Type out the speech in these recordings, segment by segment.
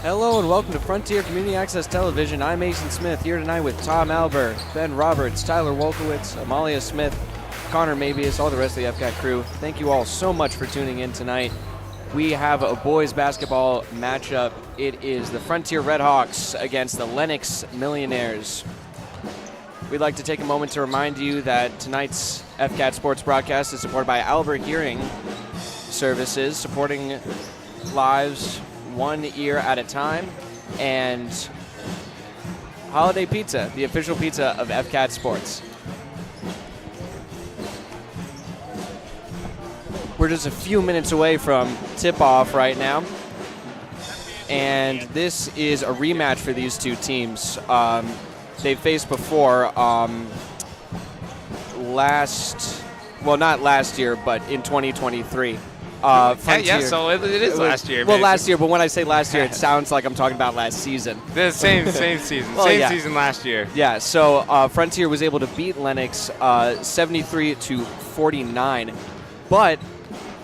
Hello and welcome to Frontier Community Access Television. I'm Mason Smith, here tonight with Tom Albert, Ben Roberts, Tyler Wolkowitz, Amalia Smith, Connor Mabius, all the rest of the FCAT crew. Thank you all so much for tuning in tonight. We have a boys basketball matchup. It is the Frontier Redhawks against the Lenox Millionaires. We'd like to take a moment to remind you that tonight's FCAT sports broadcast is supported by Albert Hearing Services, supporting lives 1 year at a time, and Holiday Pizza, the official pizza of FCAT Sports. We're just a few minutes away from tip-off right now, and this is a rematch for these two teams. They've faced before not last year, but in 2023. So it is last year. Well, last year, but when I say last year, it sounds like I'm talking about last season. The same season. Well, season last year. Yeah, so Frontier was able to beat Lenox 73-49, but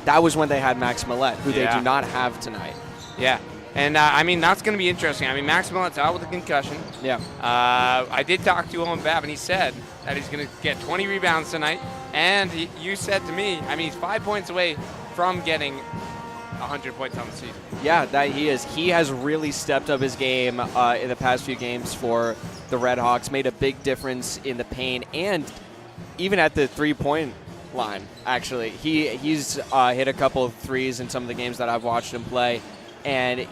that was when they had Max Millette, who they do not have tonight. Yeah. And, that's going to be interesting. Max Millette's out with a concussion. Yeah. I did talk to Owen Babb, and he said that he's going to get 20 rebounds tonight. And you said to me, he's 5 points away from getting 100 points on the season. Yeah, that he is. He has really stepped up his game in the past few games for the Redhawks, made a big difference in the paint, and even at the three-point line, actually. He's hit a couple of threes in some of the games that I've watched him play, and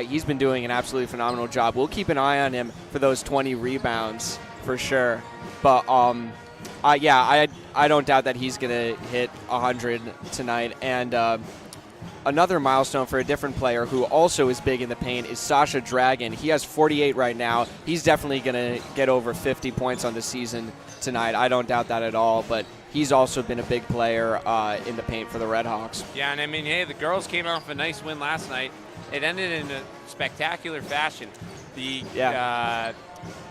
he's been doing an absolutely phenomenal job. We'll keep an eye on him for those 20 rebounds for sure. But, I don't doubt that he's going to hit 100 tonight. And another milestone for a different player who also is big in the paint is Sasha Dragon. He has 48 right now. He's definitely going to get over 50 points on the season tonight. I don't doubt that at all. But he's also been a big player in the paint for the Redhawks. Yeah, and the girls came off a nice win last night. It ended in a spectacular fashion.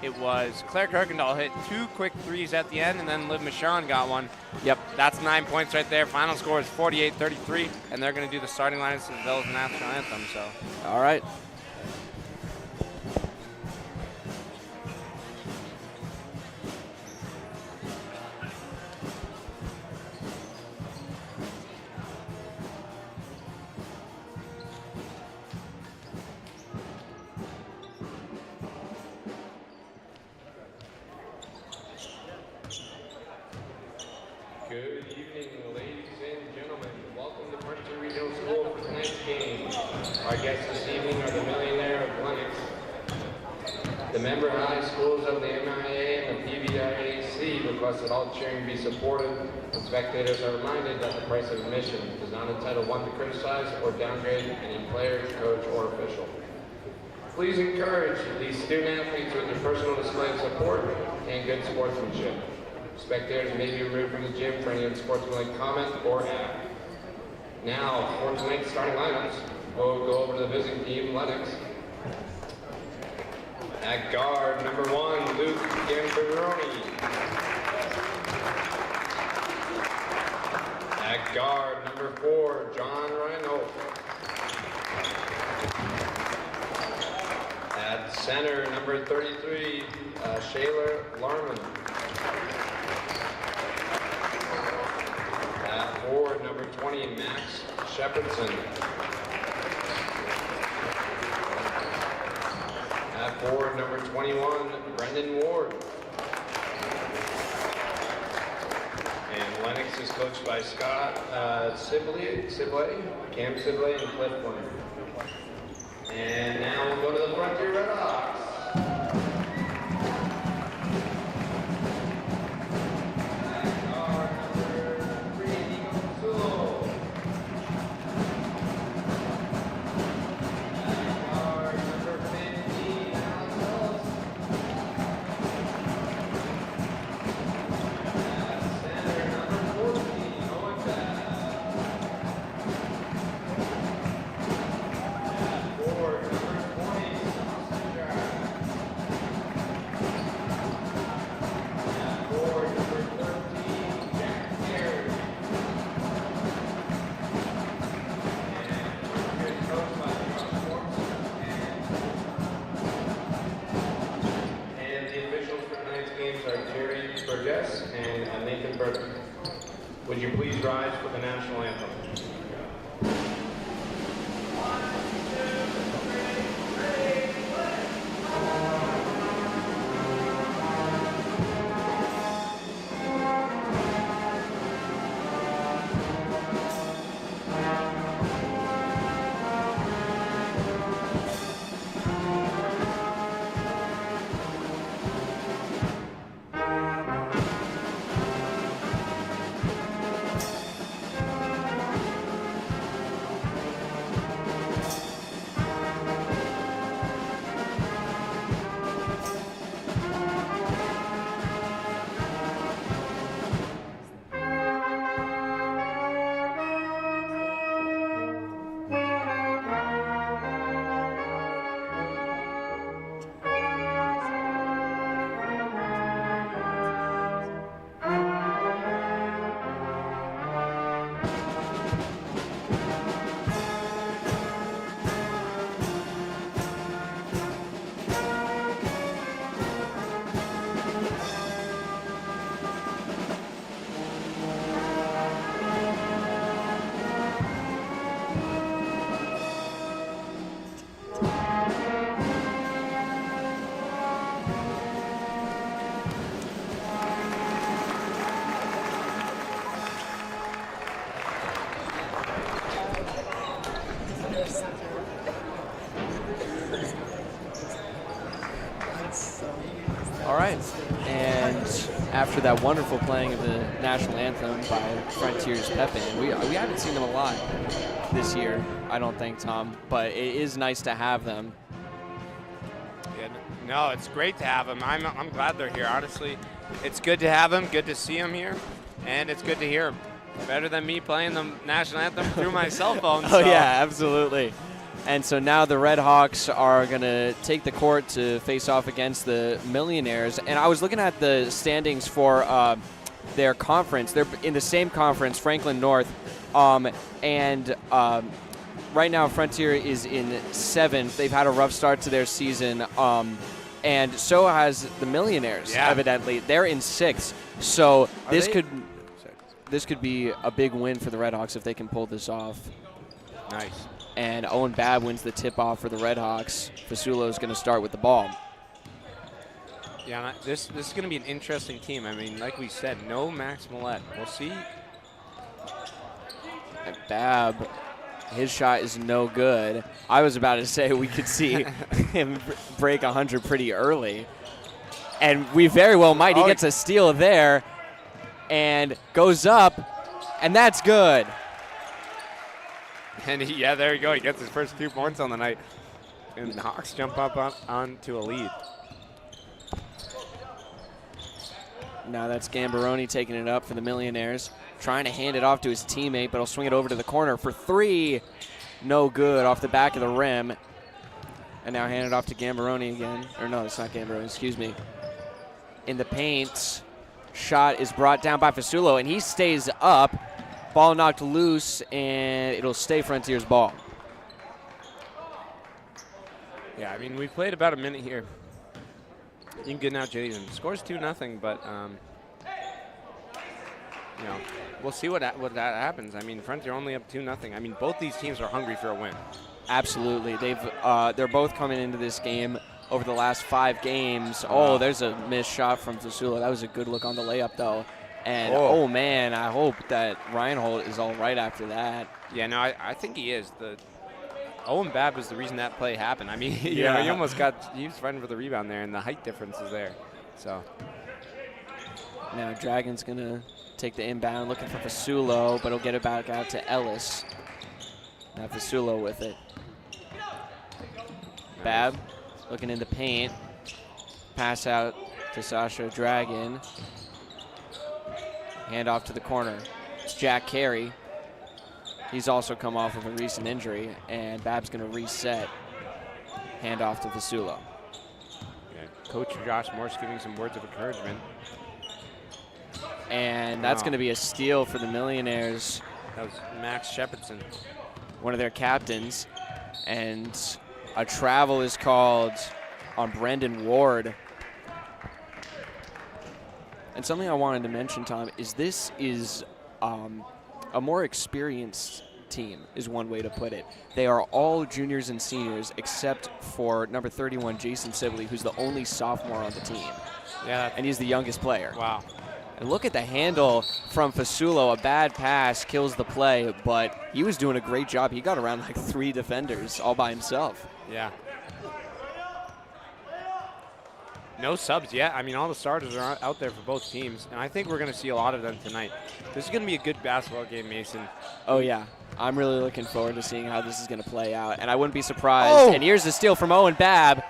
It was Claire Kirkendall hit 2 quick threes at the end, and then Liv Michon got one. Yep. That's 9 points right there. Final score is 48-33, and they're going to do the starting lines to the Village National Anthem. So. All right. Good evening, ladies and gentlemen. Welcome to Frontier Regional School for tonight's game. Our guests this evening are the Millionaire of Lenox, the member high schools of the MIA and the PBIAC request that all cheering be supported, and spectators are reminded that the price of admission does not entitle one to criticize or downgrade any player, coach, or official. Please encourage these student athletes with their personal display of support and good sportsmanship. Spectators may be removed from the gym for any unsportsmanlike comment or act. Now, for tonight's starting lineups, we'll go over to the visiting team, Lenox. At guard, number 1, Luke Gambaroni. At guard, number 4, John Reinhold. At center, number 33, Shayla Larman. At forward, number 20, Max Shepardson. At forward, number 21, Brendan Ward. And Lenox is coached by Scott Sibley, Cam Sibley, and Cliff Flynn. And now we'll go to the Frontier Redhawks. Number 20, Would you please rise for the national anthem? All right, and after that wonderful playing of the national anthem by Frontier's Pep Band, we haven't seen them a lot this year, I don't think, Tom, but it is nice to have them. Yeah, no, it's great to have them. I'm glad they're here, honestly. It's good to have them, good to see them here, and it's good to hear them. Better than me playing the national anthem through my cell phone. Oh, yeah, absolutely. And so now the Red Hawks are going to take the court to face off against the Millionaires. And I was looking at the standings for their conference. They're in the same conference, Franklin North. And right now Frontier is in 7th. They've had a rough start to their season. And so has the Millionaires, evidently. They're in 6th. So this could be a big win for the Red Hawks if they can pull this off. Nice. And Owen Babb wins the tip-off for the Red Hawks. Fasulo is going to start with the ball. Yeah, this is going to be an interesting team. I mean, like we said, no Max Millette. We'll see. And Babb, his shot is no good. I was about to say we could see him break 100 pretty early. And we very well might. He gets a steal there and goes up, and that's good. And yeah, there you go. He gets his first 2 points on the night. And the Hawks jump up onto a lead. Now that's Gambaroni taking it up for the Millionaires. Trying to hand it off to his teammate, but he'll swing it over to the corner for 3. No good, off the back of the rim. And now hand it off to Gambaroni again. Or no, it's not Gambaroni, excuse me. In the paint, shot is brought down by Fasulo, and he stays up. Ball knocked loose, and it'll stay Frontier's ball. Yeah, I mean, we've played about a minute here. You can get now, Jason. Score's 2-0, but you know, we'll see what that happens. I mean, Frontier only up 2-0. I mean, both these teams are hungry for a win. Absolutely, they're both coming into this game over the last 5 games. Oh, there's a missed shot from Fasulo. That was a good look on the layup, though. And, oh, man, I hope that Reinhold is all right after that. Yeah, no, I think he is. Owen Babb is the reason that play happened. I mean, he almost he was fighting for the rebound there, and the height difference is there. So now Dragon's going to take the inbound, looking for Fasulo, but he'll get it back out to Ellis. Now Fasulo with it. Babb looking in the paint. Pass out to Sasha Dragon. Hand off to the corner. It's Jack Carey. He's also come off of a recent injury, and Babb's going to reset. Hand off to Fasulo. Yeah, Coach Josh Morse giving some words of encouragement. And that's going to be a steal for the Millionaires. That was Max Shepardson, one of their captains. And a travel is called on Brendan Ward. And something I wanted to mention, Tom, is this is a more experienced team is one way to put it. They are all juniors and seniors except for number 31, Jason Sibley, who's the only sophomore on the team. Yeah. And he's the youngest player. Wow. And look at the handle from Fasulo. A bad pass kills the play, but he was doing a great job. He got around like 3 defenders all by himself. Yeah. No subs yet. I mean, all the starters are out there for both teams, and I think we're going to see a lot of them tonight. This is going to be a good basketball game, Mason. Oh, yeah. I'm really looking forward to seeing how this is going to play out, and I wouldn't be surprised. Oh! And here's the steal from Owen Babb.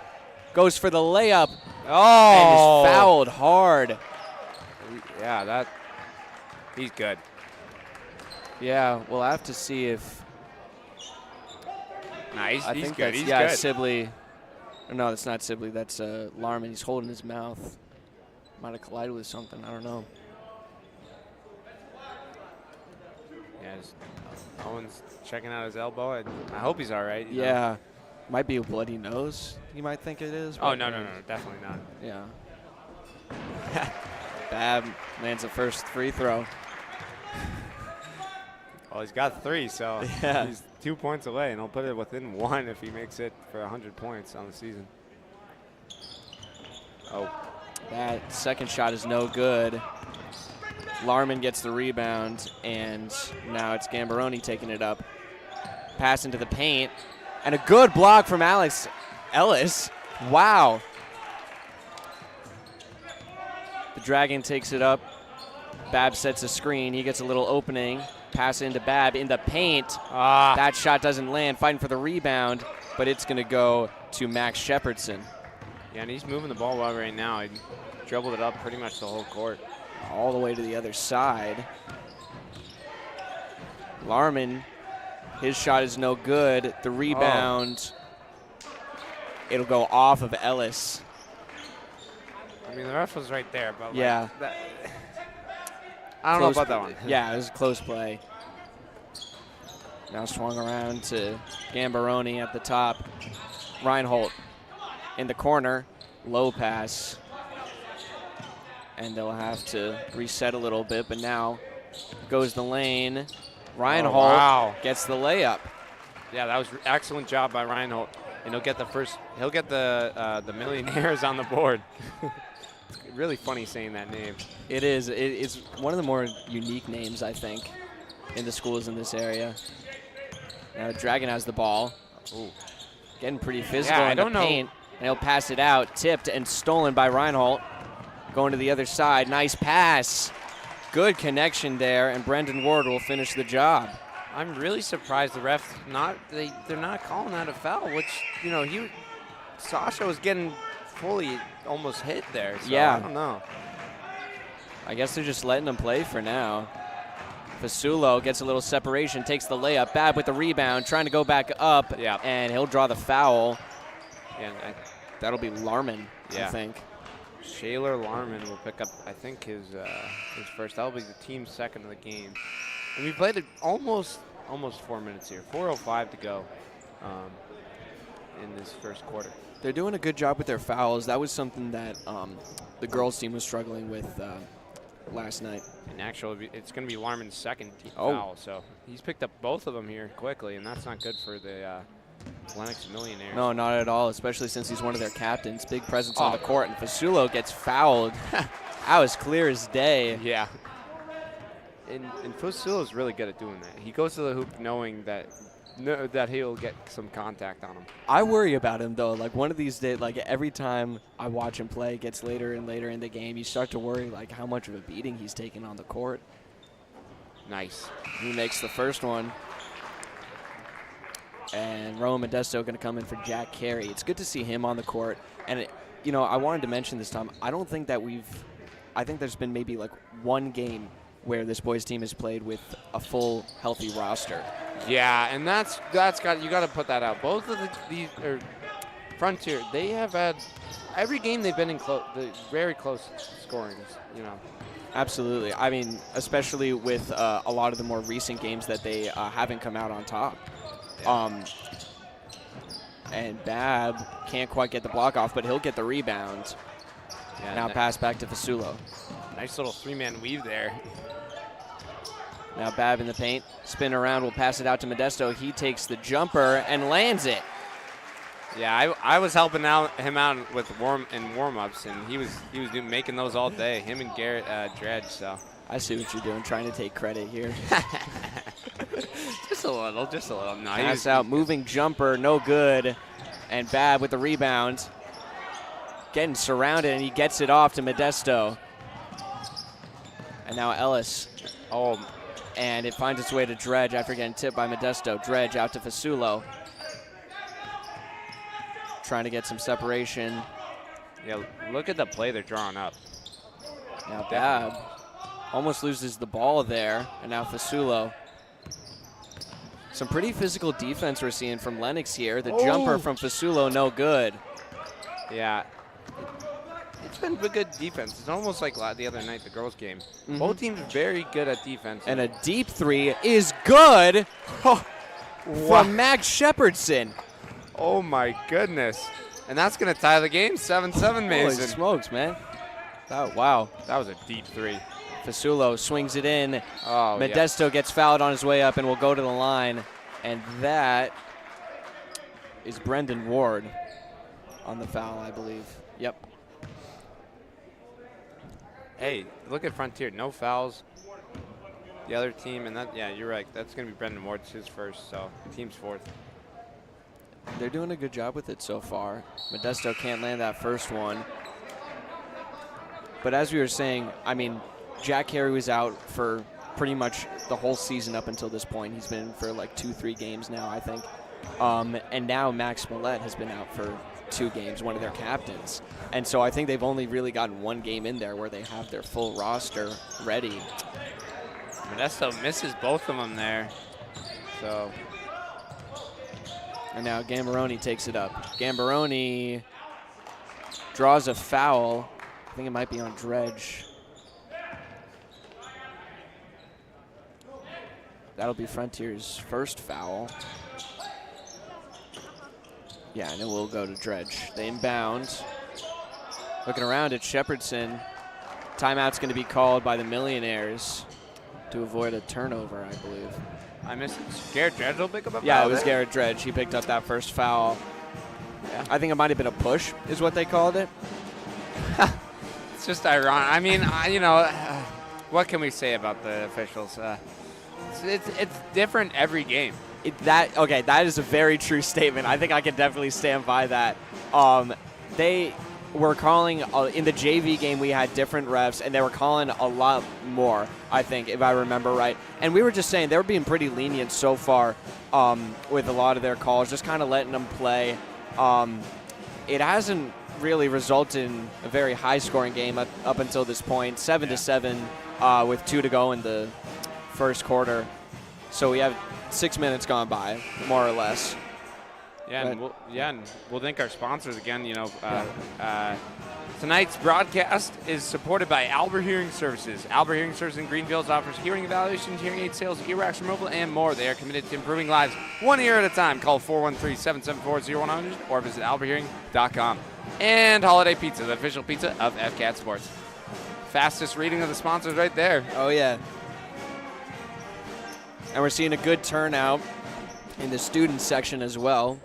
Goes for the layup. Oh! And is fouled hard. Yeah, he's good. Yeah, we'll have to see if. Nice. I He's think good. that's, He's yeah, good. Sibley. No, that's not Sibley. That's Larman. He's holding his mouth. Might have collided with something. I don't know. Yeah, Owen's checking out his elbow. And I hope he's all right. you know. Yeah. Might be a bloody nose, you might think it is. Oh, but no, definitely not. Yeah. Babb lands the first free throw. Well, he's got 3, so Yeah. he's 2 points away, and he'll put it within 1 if he makes it for 100 points on the season. Oh. That second shot is no good. Larman gets the rebound, and now it's Gambaroni taking it up. Pass into the paint, and a good block from Alex Ellis. Wow. The Dragon takes it up. Babb sets a screen. He gets a little opening. Pass into Babb in the paint. That shot doesn't land. Fighting for the rebound, but it's going to go to Max Shepardson. Yeah, and he's moving the ball well right now. He dribbled it up pretty much the whole court. All the way to the other side. Larman, his shot is no good. The rebound, it'll go off of Ellis. I mean, the ref was right there, but Yeah. like, I don't know Close about that one. Yeah, it was a close play. Now swung around to Gambaroni at the top. Reinhold in the corner, low pass. And they'll have to reset a little bit, but now goes the lane. Reinhold gets the layup. Yeah, that was excellent job by Reinhold. And he'll get the millionaires on the board. It's really funny saying that name. It is. It's one of the more unique names, I think, in the schools in this area. Now Dragon has the ball. Ooh. Getting pretty physical Yeah, in the paint. And he'll pass it out, tipped and stolen by Reinhold. Going to the other side, nice pass. Good connection there, and Brendan Ward will finish the job. I'm really surprised the refs they're not calling that a foul, which, you know, Sasha was getting fully almost hit there. So Yeah. I don't know. I guess they're just letting him play for now. Fasulo gets a little separation, takes the layup. Babb with the rebound, trying to go back up, and he'll draw the foul. Yeah, That'll be Larman, I think. Shaler Larman will pick up, I think, his first. That'll be the team's second of the game. And we played it almost 4 minutes here. 4:05 to go in this first quarter. They're doing a good job with their fouls. That was something that the girls' team was struggling with last night. And actually, it's going to be Larman's second foul. So he's picked up both of them here quickly, and that's not good for the Lenox Millionaires. No, not at all, especially since he's one of their captains. Big presence on the court, and Fasulo gets fouled. That was clear as day. Yeah. And Fasulo is really good at doing that. He goes to the hoop knowing that he'll get some contact on him. I worry about him, though. Like, one of these days, like, every time I watch him play, it gets later and later in the game, you start to worry, like, how much of a beating he's taking on the court. Nice. He makes the first one. And Rowan Modesto going to come in for Jack Carey. It's good to see him on the court. And, I wanted to mention this time, I don't think that I think there's been maybe, like, one game where this boys team has played with a full, healthy roster. Yeah, and that's got you got to put that out. Both of these Frontier, they have had every game they've been in very close scorings. Absolutely. I mean, especially with a lot of the more recent games that they haven't come out on top. Yeah. And Babb can't quite get the block off, but he'll get the rebound. Yeah, now pass back to Fasulo. Nice little three-man weave there. Now Babb in the paint. Spin around, will pass it out to Modesto. He takes the jumper and lands it. Yeah, I was helping him out with warm-ups, and he was making those all day. Him and Garrett Dredge. So I see what you're doing, trying to take credit here. just a little. No, Pass out, moving jumper, no good. And Babb with the rebound. Getting surrounded, and he gets it off to Modesto. And now Ellis. Oh, and it finds its way to Dredge after getting tipped by Modesto. Dredge out to Fasulo. Trying to get some separation. Yeah, look at the play they're drawing up. Now Babb almost loses the ball there, and now Fasulo. Some pretty physical defense we're seeing from Lenox here. The jumper from Fasulo, no good. Yeah, it's been a good defense. It's almost like the other night, the girls' game. Both teams very good at defense. And a deep three is good from Max Shepherdson. Oh my goodness. And that's going to tie the game, 7-7, Mason. Holy smokes, man. Oh, wow. That was a deep three. Fasulo swings it in. Oh, Modesto gets fouled on his way up and will go to the line. And that is Brendan Ward on the foul, I believe. Yep. Hey, look at Frontier. No fouls. The other team, and that, yeah, you're right. That's going to be Brendan Ward's his first, so team's fourth. They're doing a good job with it so far. Modesto can't land that first one. But as we were saying, I mean, Jack Carey was out for pretty much the whole season up until this point. He's been for like 2-3 games now, I think. And now Max Smollett has been out for 2 games, one of their captains. And so I think they've only really gotten 1 game in there where they have their full roster ready. Modesto misses both of them there. So. And now Gambaroni takes it up. Gambaroni draws a foul. I think it might be on Dredge. That'll be Frontier's first foul. Yeah, and it will go to Dredge. They inbound. Looking around at Shepherdson. Timeout's going to be called by the Millionaires to avoid a turnover, I believe. I missed it. Garrett Dredge will pick up a foul. Yeah, it was Garrett Dredge. He picked up that first foul. Yeah. I think it might have been a push, is what they called it. It's just ironic. I mean, what can we say about the officials? It's different every game. That is a very true statement. I think I can definitely stand by that. They were calling, in the JV game we had different refs, and they were calling a lot more, I think, if I remember right. And we were just saying they were being pretty lenient so far with a lot of their calls, just kind of letting them play. It hasn't really resulted in a very high-scoring game up until this point, 7-7 with 2 to go in the first quarter. So we have 6 minutes gone by, more or less. Yeah, and we'll thank our sponsors again. Tonight's broadcast is supported by Albert Hearing Services. Albert Hearing Services in Greenfields offers hearing evaluations, hearing aid sales, earwax removal, and more. They are committed to improving lives 1 ear at a time. Call 413-774-0100 or visit alberthearing.com. And Holiday Pizza, the official pizza of FCAT Sports. Fastest reading of the sponsors right there. Oh, yeah. And we're seeing a good turnout in the student section as well.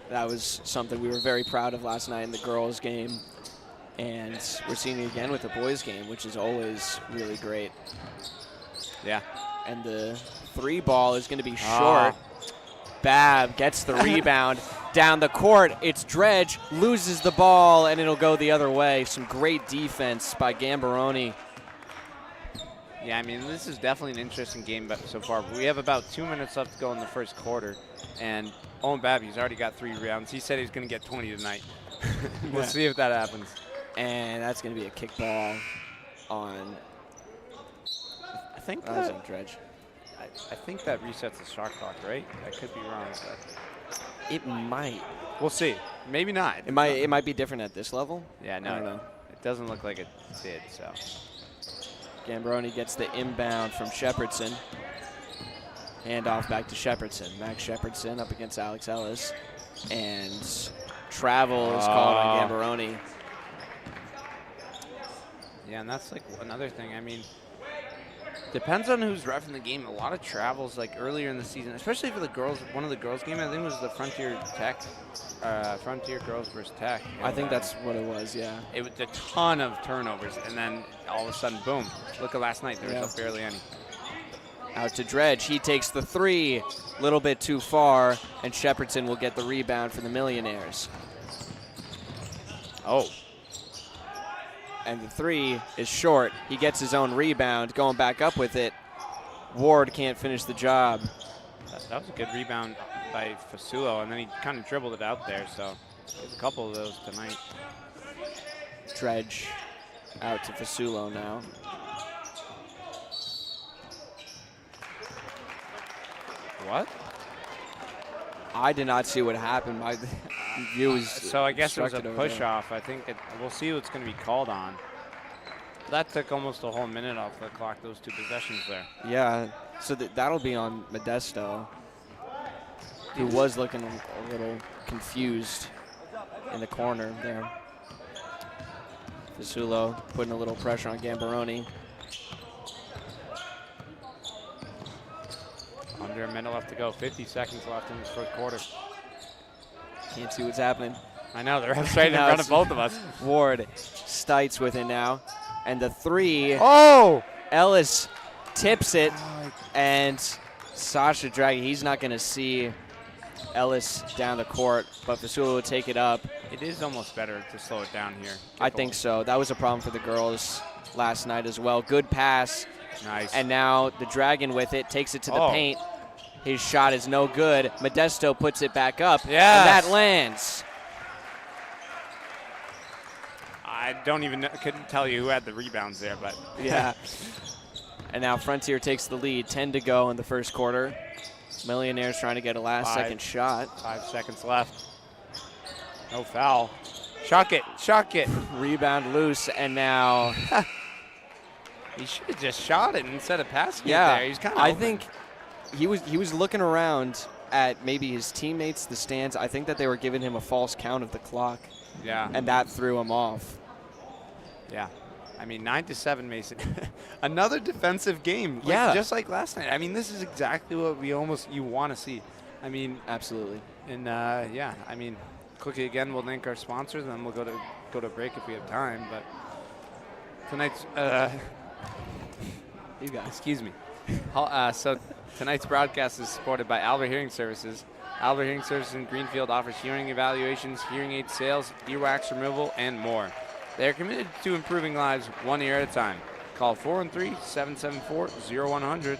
That was something we were very proud of last night in the girls' game. And we're seeing it again with the boys' game, which is always really great. Yeah. And the 3 ball is going to be short. Babb gets the rebound down the court. It's Dredge, loses the ball, and it'll go the other way. Some great defense by Gambaroni. Yeah, I mean, this is definitely an interesting game so far. We have about 2 minutes left to go in the first quarter. And Owen Babb, he's already got 3 rebounds. He said he's going to get 20 tonight. We'll see if that happens. And that's going to be a kick ball on, I think that was on Dredge. I think that resets the shot clock, right? I could be wrong, but it might. We'll see. Maybe not. It might be different at this level. Yeah, no, I don't know. It doesn't look like it did, so. Gambaroni gets the inbound from Shepherdson. Hand off back to Shepherdson. Max Shepherdson up against Alex Ellis. And travel is called on Gambaroni. Yeah, and that's like another thing. I mean, Depends on who's reffing the game. A lot of travels like earlier in the season, especially for the girls. One of the girls' game, I think it was the Frontier Girls versus Tech. I think that's what it was, yeah. It was a ton of turnovers, and then all of a sudden, boom. Look at last night. There was barely any. Out to Dredge. He takes the three, a little bit too far, and Shepherdson will get the rebound for the Millionaires. Oh. And the three is short. He gets his own rebound, going back up with it. Ward can't finish the job. That was a good rebound by Fasulo, and then he kind of dribbled it out there, so there's a couple of those tonight. Dredge out to Fasulo now. What? I did not see what happened. My view was so I guess it was a obstructed over push there. off. I think we'll see what's going to be called on. That took almost a whole minute off the clock, those two possessions there. Yeah, so that'll be on Modesto, who was looking a little confused in the corner there. Fasulo putting a little pressure on Gambaroni. Under a minute left to go, 50 seconds left in this first quarter. Can't see what's happening. I know, they're right in front of both of us. Ward Stites with it now. And the three, Oh! Ellis tips it, and Sasha Draghi, he's not going to see Ellis down the court, but Fasulo will take it up. It is almost better to slow it down here. I think so. That was a problem for the girls last night as well. Good pass. Nice. And now the Dragon with it, takes it to the paint. His shot is no good. Modesto puts it back up, and that lands. I don't even know, couldn't tell you who had the rebounds there, but yeah. And now Frontier takes the lead, 10 to go in the first quarter. Millionaires trying to get a last-second shot. 5 seconds left. No foul. Chuck it, chuck it. Rebound loose, and now he should have just shot it instead of passing it yeah, there. He's kind of I think he was looking around at maybe his teammates, the stands. I think that they were giving him a false count of the clock. Yeah. And that threw him off. Yeah. I mean, 9-7, Mason. Another defensive game. Yeah. Just like last night. I mean, this is exactly what you want to see. I mean, absolutely. And yeah, I mean, quickly again, we'll thank our sponsors, and then we'll go to break if we have time. But tonight's you guys, excuse me. So tonight's broadcast is supported by Albert Hearing Services. Albert Hearing Services in Greenfield offers hearing evaluations, hearing aid sales, earwax removal, and more. They are committed to improving lives one ear at a time. Call 413-774-0100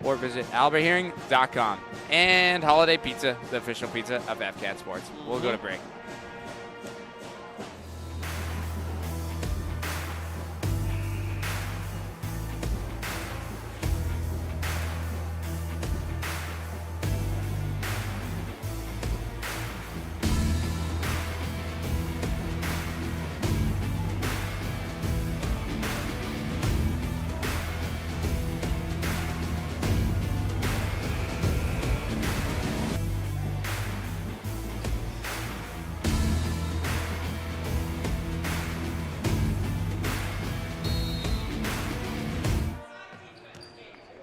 or visit alberthearing.com. And Holiday Pizza, the official pizza of FCAT Sports. We'll go to break.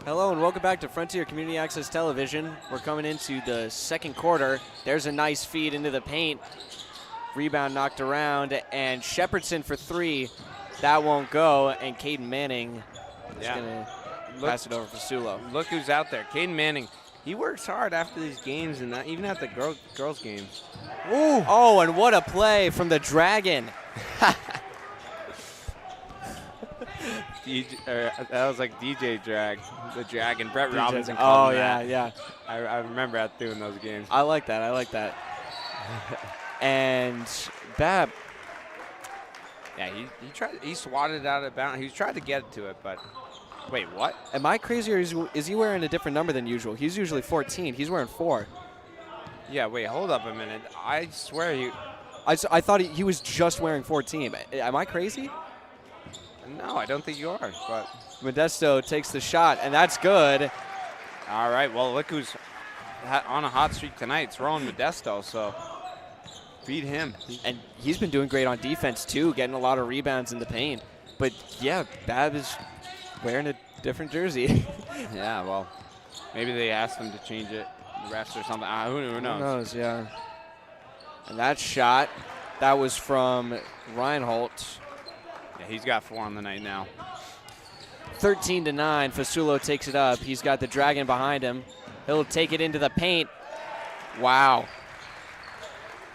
Hello and welcome back to Frontier Community Access Television. We're coming into the second quarter. There's a nice feed into the paint. Rebound knocked around, and Shepherdson for three. That won't go, and Caden Manning is going to pass it over for Sulo. Look who's out there. Caden Manning. He works hard after these games, and even at the girls' games. Ooh. Oh, and what a play from the Dragon. That was like DJ Drag, the Dragon. Brett Robinson Oh, called him yeah, that. yeah. I remember at doing those games. I like that. I like that. And Bab. Yeah, he swatted it out of bounds. He tried to get to it, but wait, what? Am I crazy, or is he wearing a different number than usual? He's usually 14. He's wearing 4. Yeah, wait, hold up a minute. I swear I thought he was just wearing 14. Am I crazy? No, I don't think you are. But Modesto takes the shot, and that's good. All right, well, look who's on a hot streak tonight. It's Rowan Modesto, so beat him. And he's been doing great on defense, too, getting a lot of rebounds in the paint. But, yeah, Bab is wearing a different jersey. Yeah, well, maybe they asked them to change it, the refs or something. Who knows? Who knows, yeah. And that shot, that was from Reinhold. Yeah, he's got 4 on the night now. 13-9, Fasulo takes it up. He's got the Dragon behind him. He'll take it into the paint. Wow.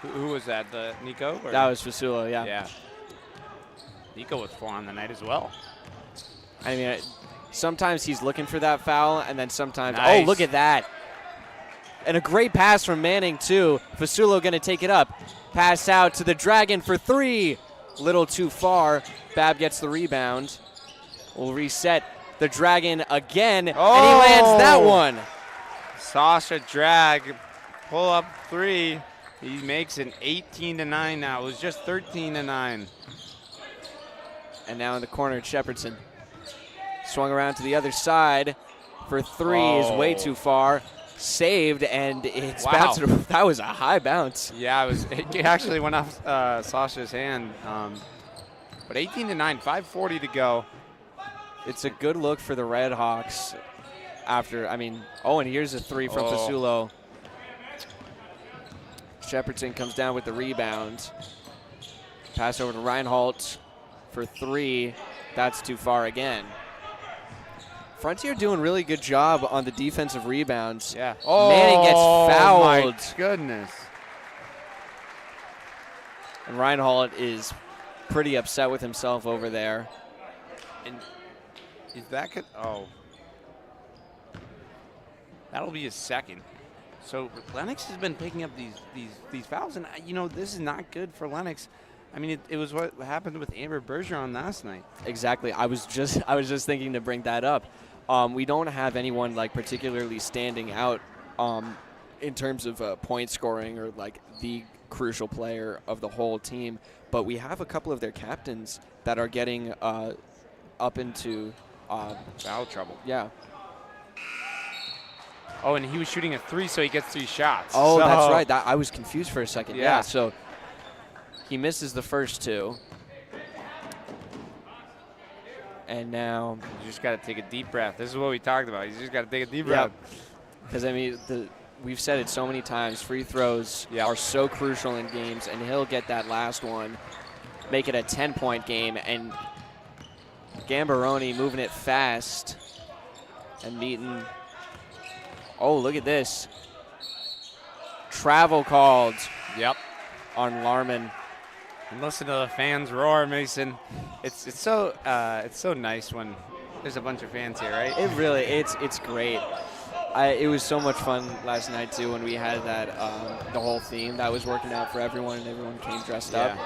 Who was that, the Nico? Or? That was Fasulo, yeah. Yeah. Nico with 4 on the night as well. I mean, sometimes he's looking for that foul, and then sometimes, Nice. oh, look at that. And a great pass from Manning, too. Fasulo going to take it up. Pass out to the Dragon for 3. Little too far. Bab gets the rebound. We'll reset the Dragon again, and he lands that one. Sasha Drag, pull up 3. He makes it 18-9 now. It was just 13-9. And now in the corner, Shepardson. Swung around to the other side for 3 is way too far. Saved, and it's bounced. That was a high bounce. Yeah, it actually went off Sasha's hand. But 18-9, 5:40 to go. It's a good look for the Red Hawks after, and here's a 3 from Fasulo. Shepardson comes down with the rebound. Pass over to Reinhold for 3. That's too far again. Frontier doing really good job on the defensive rebounds. Yeah. Manning gets fouled. My goodness. And Reinhold is pretty upset with himself over there. And is that good? Oh. That'll be his second. So Lenox has been picking up these fouls, and this is not good for Lenox. I mean, it was what happened with Amber Bergeron last night. Exactly. I was just thinking to bring that up. We don't have anyone particularly standing out in terms of point scoring or the crucial player of the whole team, but we have a couple of their captains that are getting up into foul trouble. Yeah. Oh, and he was shooting a 3, so he gets 3 shots. Oh, that's right. I was confused for a second. Yeah. So he misses the first 2. And now you just got to take a deep breath. This is what we talked about. You just got to take a deep breath. Because, we've said it so many times, free throws are so crucial in games, and he'll get that last one, make it a 10-point game, and Gambaroni moving it fast. And Meaton, look at this. Travel called. Yep. On Larman. And listen to the fans roar, Mason. It's so nice when there's a bunch of fans here, right? It really, it's great. It was so much fun last night too when we had that the whole theme that was working out for everyone, and everyone came dressed up.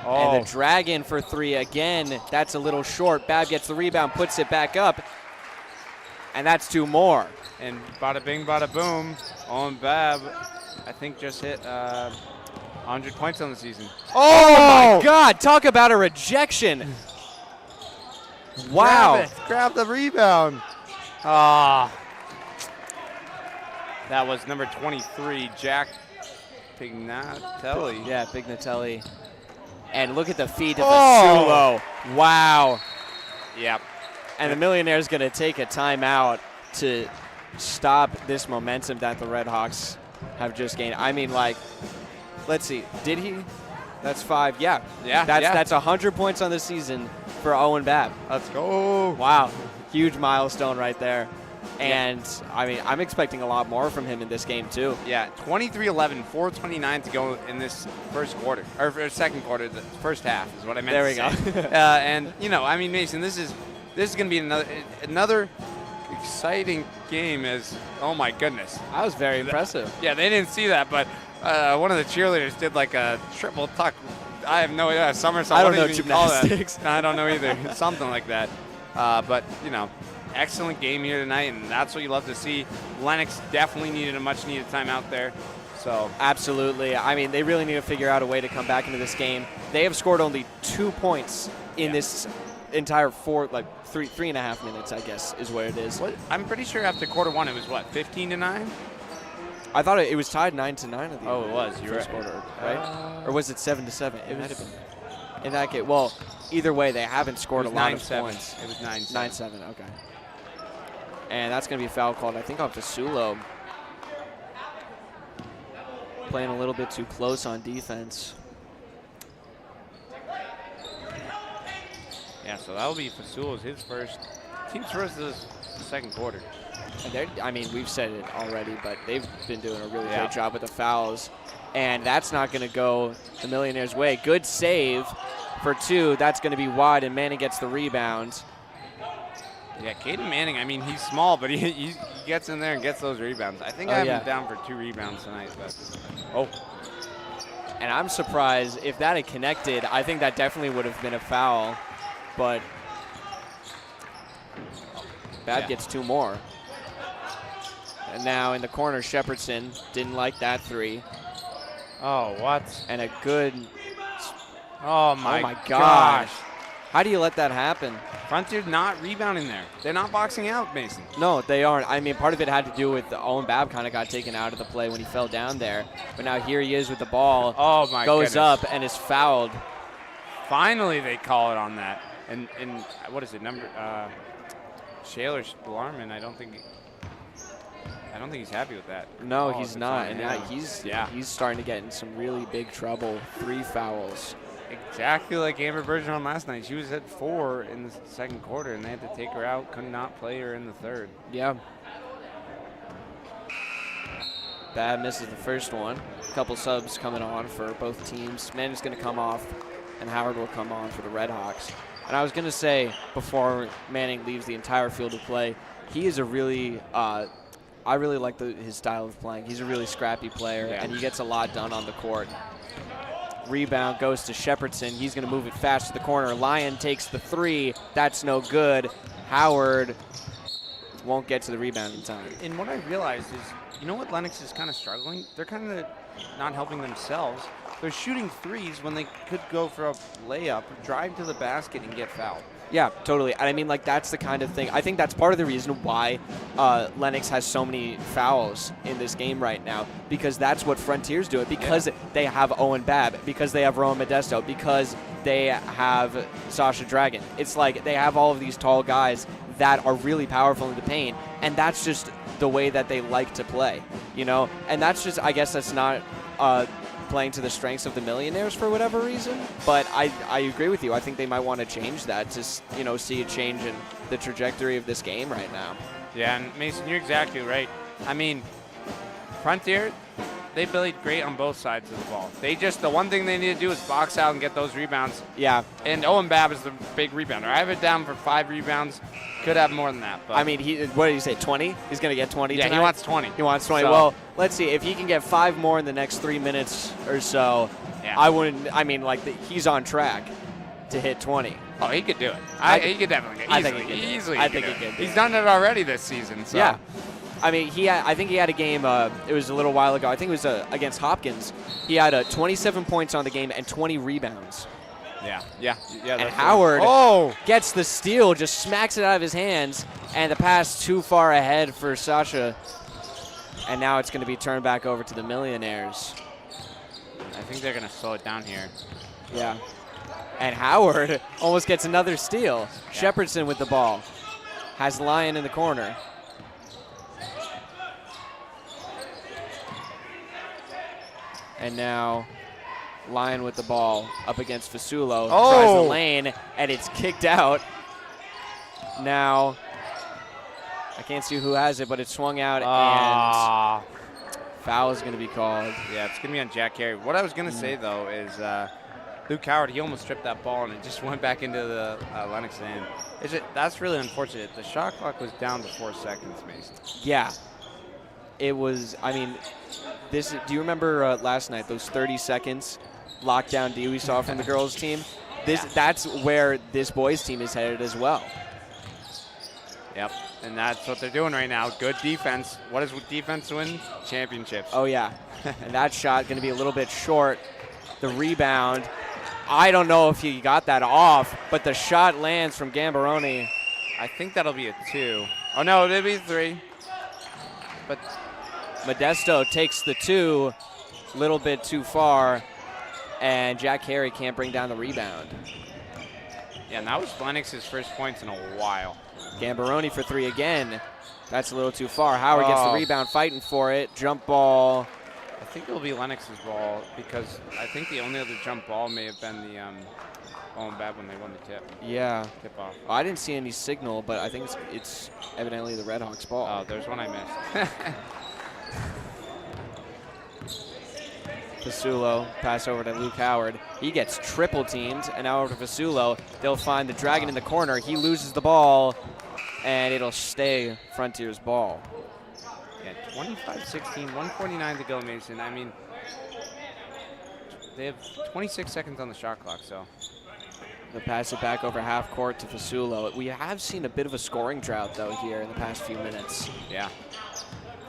And the Dragon for 3 again. That's a little short. Bab gets the rebound, puts it back up, and that's 2 more. And bada bing, bada boom. Owen Bab, I think, just hit 100 points on the season. Oh my God! Talk about a rejection. Wow! Grab the rebound. Ah. That was number 23, Jack Pignatelli. Yeah, Pignatelli. And look at the feed of Fasulo. Wow. Yep. And the Millionaire's going to take a timeout to stop this momentum that the Red Hawks have just gained. Let's see. Did he? That's 5. Yeah. That's 100 points on the season for Owen Bab. Let's go. Wow. Huge milestone right there. And, I'm expecting a lot more from him in this game, too. Yeah, 23-11, 4:29 to go in this first quarter, or second quarter, the first half is what I meant There to we say. go. And, Mason, this is going to be another exciting game oh, my goodness. That was very impressive. Yeah, they didn't see that, but one of the cheerleaders did a triple tuck. I have no idea. Somersault. I don't know gymnastics. I don't know either. Something like that. But, excellent game here tonight, and that's what you love to see. Lenox definitely needed a much-needed timeout there. So absolutely. They really need to figure out a way to come back into this game. They have scored only 2 points in this entire 3.5 minutes, I guess, is what it is. I'm pretty sure after quarter 1 it was, 15-9? I thought it was tied 9-9 at the it was. You first right. quarter, right? Or was it 7-7? It might have been. In that case, either way, they haven't scored a lot of points. It was 9-7. 9-7, okay. And that's going to be a foul called, I think, off Fasulo. Playing a little bit too close on defense. Yeah, so that'll be Fasulo's team's first of the second quarter. I mean, we've said it already, but they've been doing a really great job with the fouls. And that's not going to go the Millionaires' way. Good save for 2. That's going to be wide, and Manning gets the rebound. Yeah, Caden Manning, I mean, he's small, but he gets in there and gets those rebounds. I think I have him down for 2 rebounds tonight. But And I'm surprised if that had connected. I think that definitely would have been a foul. But Bab gets 2 more. And now in the corner, Shepherdson didn't like that 3. Oh, what? And a good. Oh my gosh. How do you let that happen? Frontier not rebounding there. They're not boxing out, Mason. No, they aren't. I mean, part of it had to do with Owen Babb kind of got taken out of the play when he fell down there. But now here he is with the ball. Oh, my goes goodness. up and is fouled. Finally, they call it on that. And what is it? Shaler Blarman, I don't think he's happy with that. No, he's not. And now yeah. he's starting to get in some really big trouble. 3 fouls. Exactly like Amber Bergeron last night. She was at 4 in the second quarter, and they had to take her out. Could not play her in the third. Yeah. Bab misses the first one. A couple subs coming on for both teams. Manning's going to come off, and Howard will come on for the Red Hawks. And I was going to say, before Manning leaves the entire field of play, he is a really I really like his style of playing. He's a really scrappy player, and he gets a lot done on the court. Rebound goes to Shepherdson. He's going to move it fast to the corner. Lyon takes the 3. That's no good. Howard won't get to the rebound in time. And what I realized is, you know what Lenox is kind of struggling? They're kind of not helping themselves. They're shooting 3s when they could go for a layup, drive to the basket, and get fouled. Yeah, totally. I mean, like, that's the kind of thing. I think that's part of the reason why Lenox has so many fouls in this game right now, because that's what Frontiers do it, because they have Owen Babb, because they have Rowan Modesto, because they have Sasha Dragon. It's like they have all of these tall guys that are really powerful in the paint, and that's just the way that they like to play, you know? And that's just, I guess that's not playing to the strengths of the Millionaires for whatever reason, but I agree with you. I think they might want to change that to, you know, see a change in the trajectory of this game right now. Yeah, and Mason, you're exactly right. I mean, Frontier, they played great on both sides of the ball. The one thing they need to do is box out and get those rebounds. Yeah. And Owen Babb is the big rebounder. I have it down for 5 rebounds. Could have more than that. But I mean, what did you say, 20? He's going to get 20 tonight? He wants 20. He wants 20. So, well, let's see. If he can get 5 more in the next 3 minutes or so, I wouldn't. I mean, like, he's on track to hit 20. Oh, he could do it. He could definitely get it. I think he could. Easily. I think he could. He's done it already this season. So. Yeah. I mean, I think he had a game, it was a little while ago. I think it was against Hopkins. He had 27 points on the game and 20 rebounds. Yeah. And Howard gets the steal, just smacks it out of his hands, and the pass too far ahead for Sasha. And now it's going to be turned back over to the Millionaires. I think they're going to slow it down here. Yeah. And Howard almost gets another steal. Yeah. Shepherdson with the ball. Has Lyon in the corner. And now Lyon with the ball up against Fasulo. Tries the lane, and it's kicked out. Now, I can't see who has it, but it's swung out, and foul is going to be called. Yeah, it's going to be on Jack Carey. What I was going to say, though, is Luke Howard, he almost tripped that ball, and it just went back into the Lenox end. That's really unfortunate. The shot clock was down to 4 seconds, Mason. Yeah. It was, I mean, do you remember last night, those 30 seconds lockdown D we saw from the girls' team? That's where this boys' team is headed as well. Yep, and that's what they're doing right now. Good defense. What does defense win? Championships. Oh, yeah. And that shot going to be a little bit short. The rebound, I don't know if he got that off, but the shot lands from Gambaroni. I think that'll be a 2. Oh, no, it'll be 3. But Modesto takes the 2, a little bit too far, and Jack Carey can't bring down the rebound. Yeah, and that was Lennox's first points in a while. Gambaroni for 3 again. That's a little too far. Howard gets the rebound, fighting for it. Jump ball. I think it'll be Lennox's ball because I think the only other jump ball may have been the ball and bad when they won the tip. Yeah. Tip off. Well, I didn't see any signal, but I think it's evidently the Red Hawks ball. Oh, there's one I missed. Fasulo, pass over to Luke Howard. He gets triple teamed, and now over to Fasulo. They'll find the Dragon in the corner. He loses the ball, and it'll stay Frontier's ball. Yeah, 25-16, 149 to go, Mason. I mean, they have 26 seconds on the shot clock, so. They'll pass it back over half court to Fasulo. We have seen a bit of a scoring drought, though, here in the past few minutes. Yeah.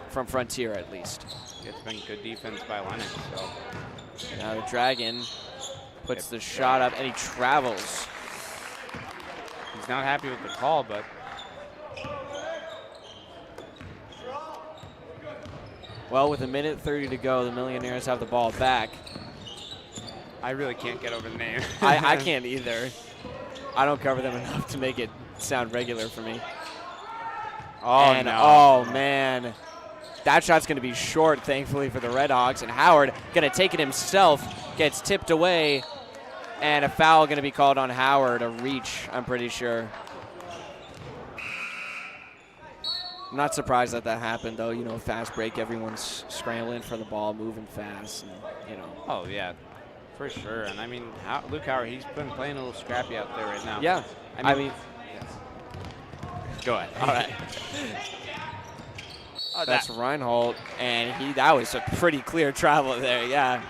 From Frontier, at least. It's been good defense by Lennox, so. Now the Dragon puts the shot up, and he travels. He's not happy with the call, but. Well, with 1:30 to go, the Millionaires have the ball back. I really can't get over the name. I can't either. I don't cover them enough to make it sound regular for me. Oh, and, no. Oh, man. That shot's going to be short, thankfully, for the Red Hawks. And Howard going to take it himself, gets tipped away, and a foul going to be called on Howard, a reach, I'm pretty sure. I'm not surprised that happened, though. You know, fast break, everyone's scrambling for the ball, moving fast, and, you know. Oh, yeah, for sure. And, I mean, Luke Howard, he's been playing a little scrappy out there right now. Yeah. I mean go ahead. All right. That's Reinhold, and that was a pretty clear travel there, yeah.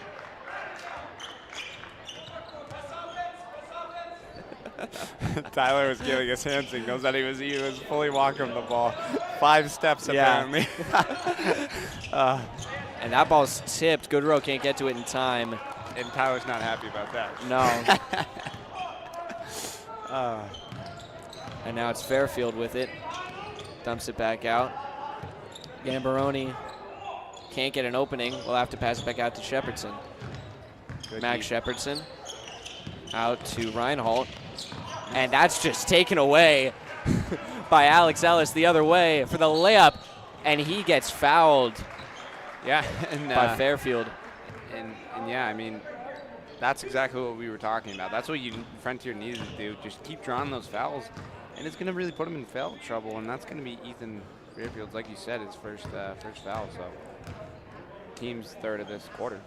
Tyler was giving us hand signals that he was fully walking the ball. 5 steps, apparently. And that ball's tipped. Goodrow can't get to it in time. And Tyler's not happy about that. No. And now it's Fairfield with it. Dumps it back out. Gambaroni can't get an opening. We'll have to pass it back out to Shepardson. Max Shepardson out to Reinhold. And that's just taken away by Alex Ellis the other way for the layup. And he gets fouled. Yeah, and, by Fairfield. And yeah, I mean, that's exactly what we were talking about. That's what Frontier needed to do. Just keep drawing those fouls. And it's going to really put him in foul trouble. And that's going to be Ethan Fairfield's, like you said, his first foul. So team's third of this quarter.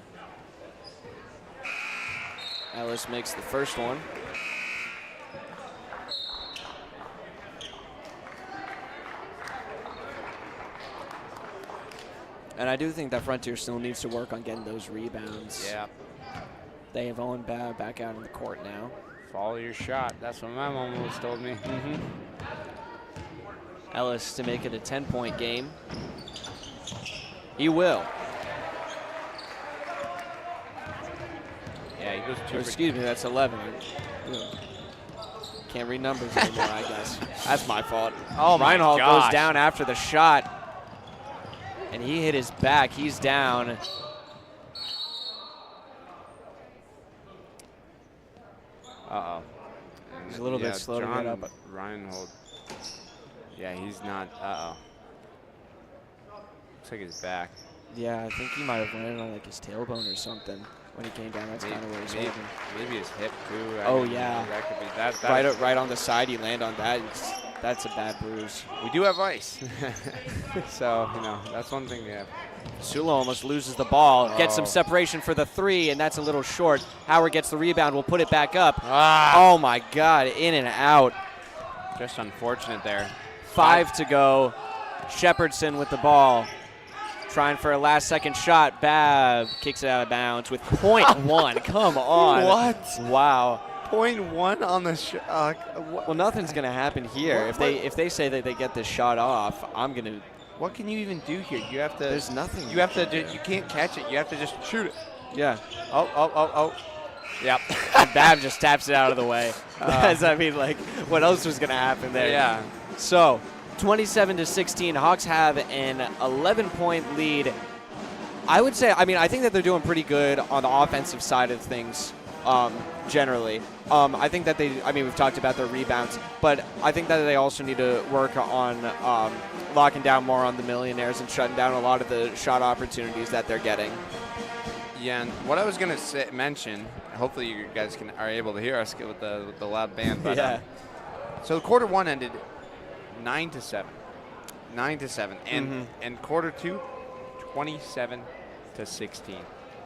Ellis makes the first one. And I do think that Frontier still needs to work on getting those rebounds. Yeah. They have Owen back out in the court now. Follow your shot. That's what my mom always told me. Ellis to make it a 10-point game. He will. Yeah, he goes 2 excuse me, that's 11. Can't read numbers anymore, I guess. That's my fault. Oh, my Reinhold gosh. goes down after the shot. And he hit his back. He's down. Uh-oh. He's a little bit slow to get up. Reinhold. Yeah, he's not. Uh-oh. Looks like his back. Yeah, I think he might have landed on like his tailbone or something when he came down. That's kind of where he's holding. Maybe his hip too. Oh yeah. That could be right on the side. He landed on that. That's a bad bruise. We do have ice, so you know that's one thing we have. Sula almost loses the ball. Gets some separation for the 3, and that's a little short. Howard gets the rebound. Will put it back up. Oh my God! In and out. Just unfortunate there. 5 to go. Shepardson with the ball. Trying for a last-second shot. Bab kicks it out of bounds with .1. Come on. What? Wow. .1 on the shot. Well, nothing's going to happen here. If they say that they get this shot off, I'm going to. What can you even do here? You have to. There's nothing. You have to. You can't catch it. You have to just shoot it. Yeah. Oh. Yep. And Bab just taps it out of the way. I mean, like, what else was going to happen there? Yeah. So, 27-16. Hawks have an 11-point lead. I would say, I think that they're doing pretty good on the offensive side of things. generally. I think that we've talked about their rebounds, but I think that they also need to work on locking down more on the Millionaires and shutting down a lot of the shot opportunities that they're getting. Yeah, and what I was going to mention, hopefully you guys are able to hear us with the loud band. But, yeah. So quarter one ended 9-7. 9-7. And quarter two, 27-16.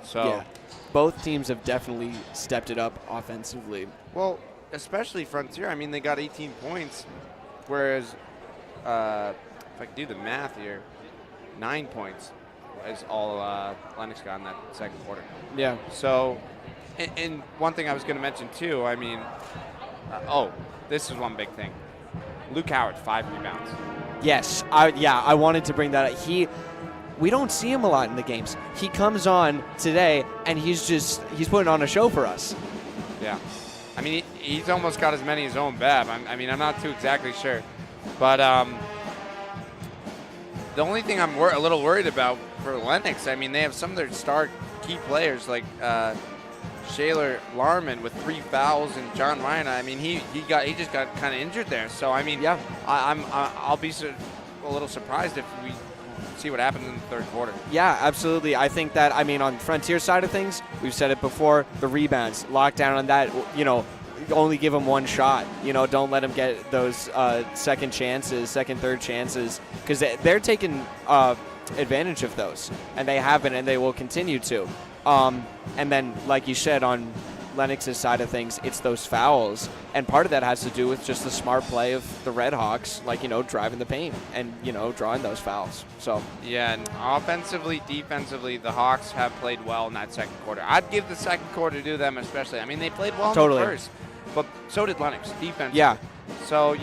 So yeah. Both teams have definitely stepped it up offensively. Well, especially Frontier. I mean, they got 18 points, whereas if I can do the math here, 9 points is all Lenox got in that second quarter. Yeah. So, and one thing I was going to mention too, I mean, this is one big thing. Luke Howard, 5 rebounds. Yes. I wanted to bring that up. We don't see him a lot in the games. He comes on today, and he's putting on a show for us. Yeah. I mean, he's almost got as many as his own Bev. I'm not too exactly sure. But the only thing I'm a little worried about for Lenox, I mean, they have some of their star key players like Shaler Larman with 3 fouls, and John Ryan. I mean, he just got kind of injured there. So I mean, yeah, I'll be a little surprised if we see what happens in the third quarter. Yeah, absolutely. I think that, on Frontier side of things, we've said it before, the rebounds, lock down on that, only give them one shot. Don't let them get those second, third chances, because they're taking advantage of those, and they have been, and they will continue to. And then, like you said, on Lenox's side of things, it's those fouls, and part of that has to do with just the smart play of the Red Hawks, driving the paint and drawing those fouls. So yeah, and offensively, defensively, the Hawks have played well in that second quarter. I'd give the second quarter to them especially. I mean, they played well in the first, but so did Lenox defensively. Yeah. So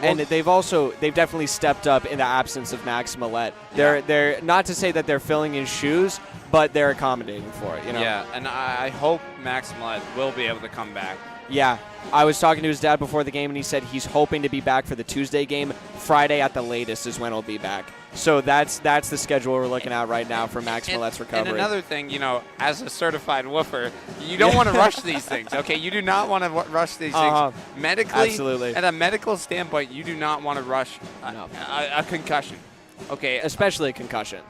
and they've definitely stepped up in the absence of Max Millette. They're not to say that they're filling his shoes, but they're accommodating for it. Yeah, and I hope Max Millette will be able to come back. Yeah, I was talking to his dad before the game, and he said he's hoping to be back for the Tuesday game. Friday at the latest is when he'll be back. So that's the schedule we're looking at right now for Max Millette's recovery. And another thing, as a certified woofer, you don't want to rush these things, okay? You do not want to rush these things. Medically, absolutely. At a medical standpoint, you do not want to rush a concussion, okay? Especially a concussion.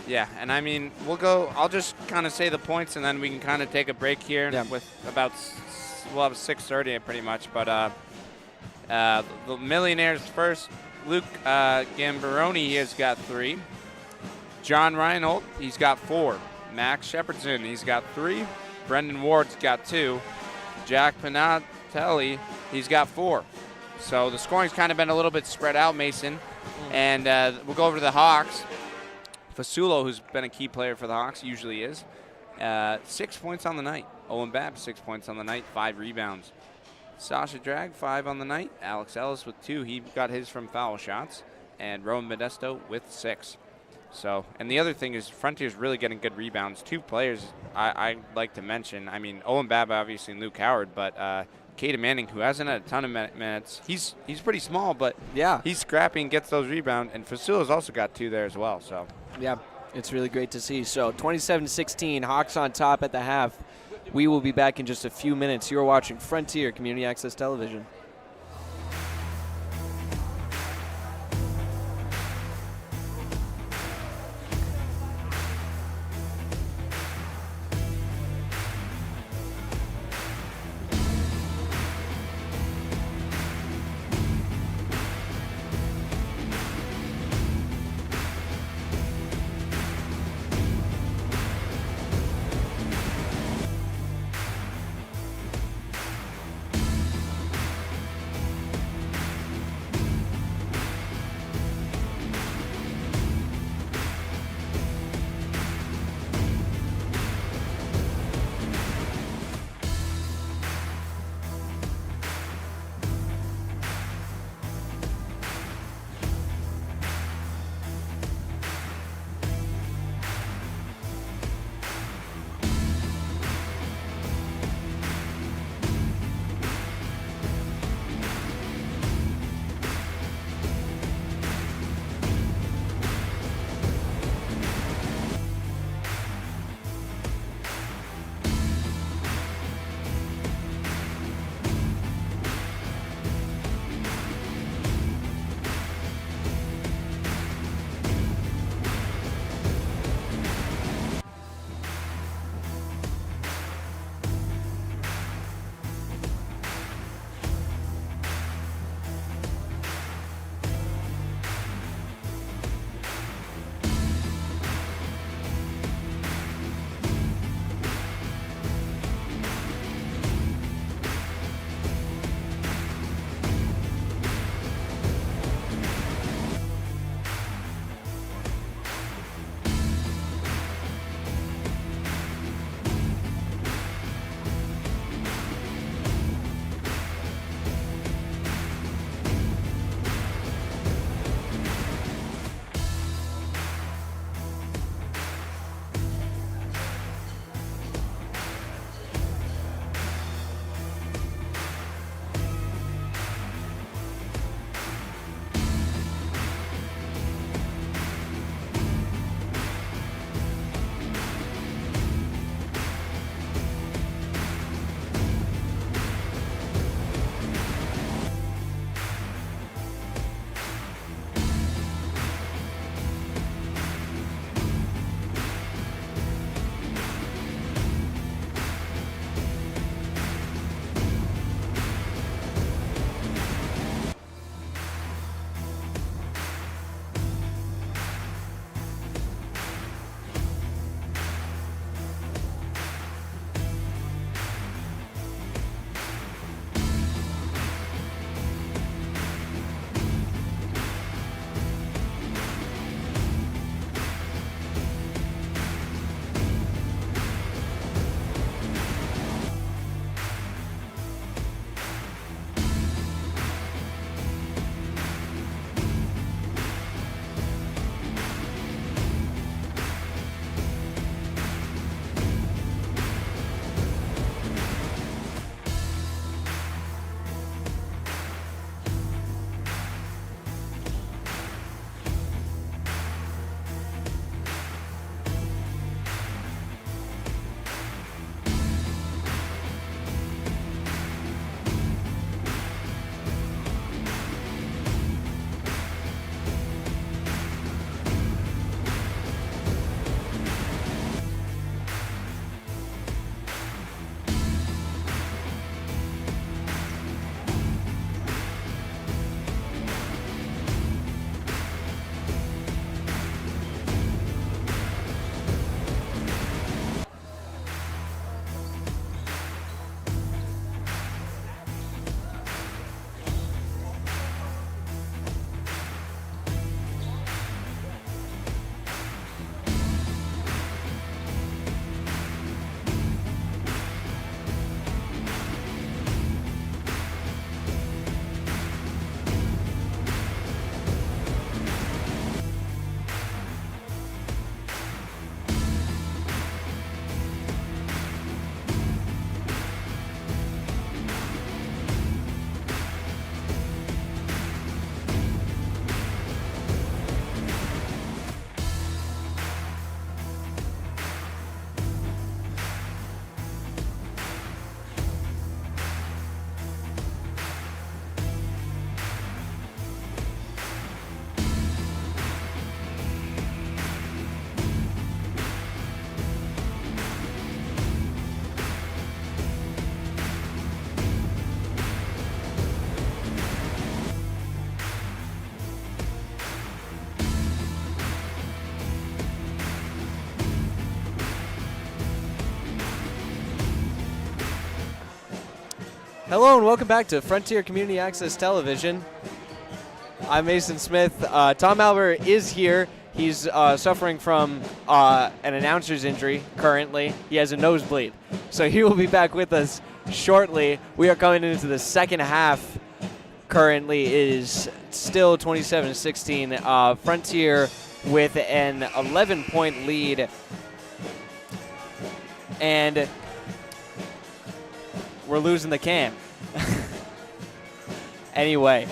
Yeah, and I mean, I'll just kind of say the points, and then we can kind of take a break here with we'll have 6:30 pretty much. But the Millionaires first. Luke Gambaroni, he has got 3. John Reinhold, he's got 4. Max Shepardson, he's got 3. Brendan Ward's got 2. Jack Panatelli, he's got 4. So the scoring's kind of been a little bit spread out, Mason. And we'll go over to the Hawks. Fasulo, who's been a key player for the Hawks, usually is. 6 points on the night. Owen Babb, 6 points on the night, 5 rebounds. Sasha Drag, 5 on the night. Alex Ellis with 2. He got his from foul shots. And Rowan Modesto with 6. So, and the other thing is Frontier's really getting good rebounds. 2 players I like to mention. I mean, Owen Babb, obviously, and Luke Howard, but Caden Manning, who hasn't had a ton of minutes, he's pretty small, but yeah, he's scrappy and gets those rebounds. And Fasulo's also got 2 there as well. So yeah, it's really great to see. So 27-16, Hawks on top at the half. We will be back in just a few minutes. You're watching Frontier Community Access Television. Hello and welcome back to Frontier Community Access Television. I'm Mason Smith. Tom Albert is here. He's suffering from an announcer's injury currently. He has a nosebleed. So he will be back with us shortly. We are coming into the second half. Currently it is still 27-16. Frontier with an 11-point lead. And we're losing the cam. Anyway,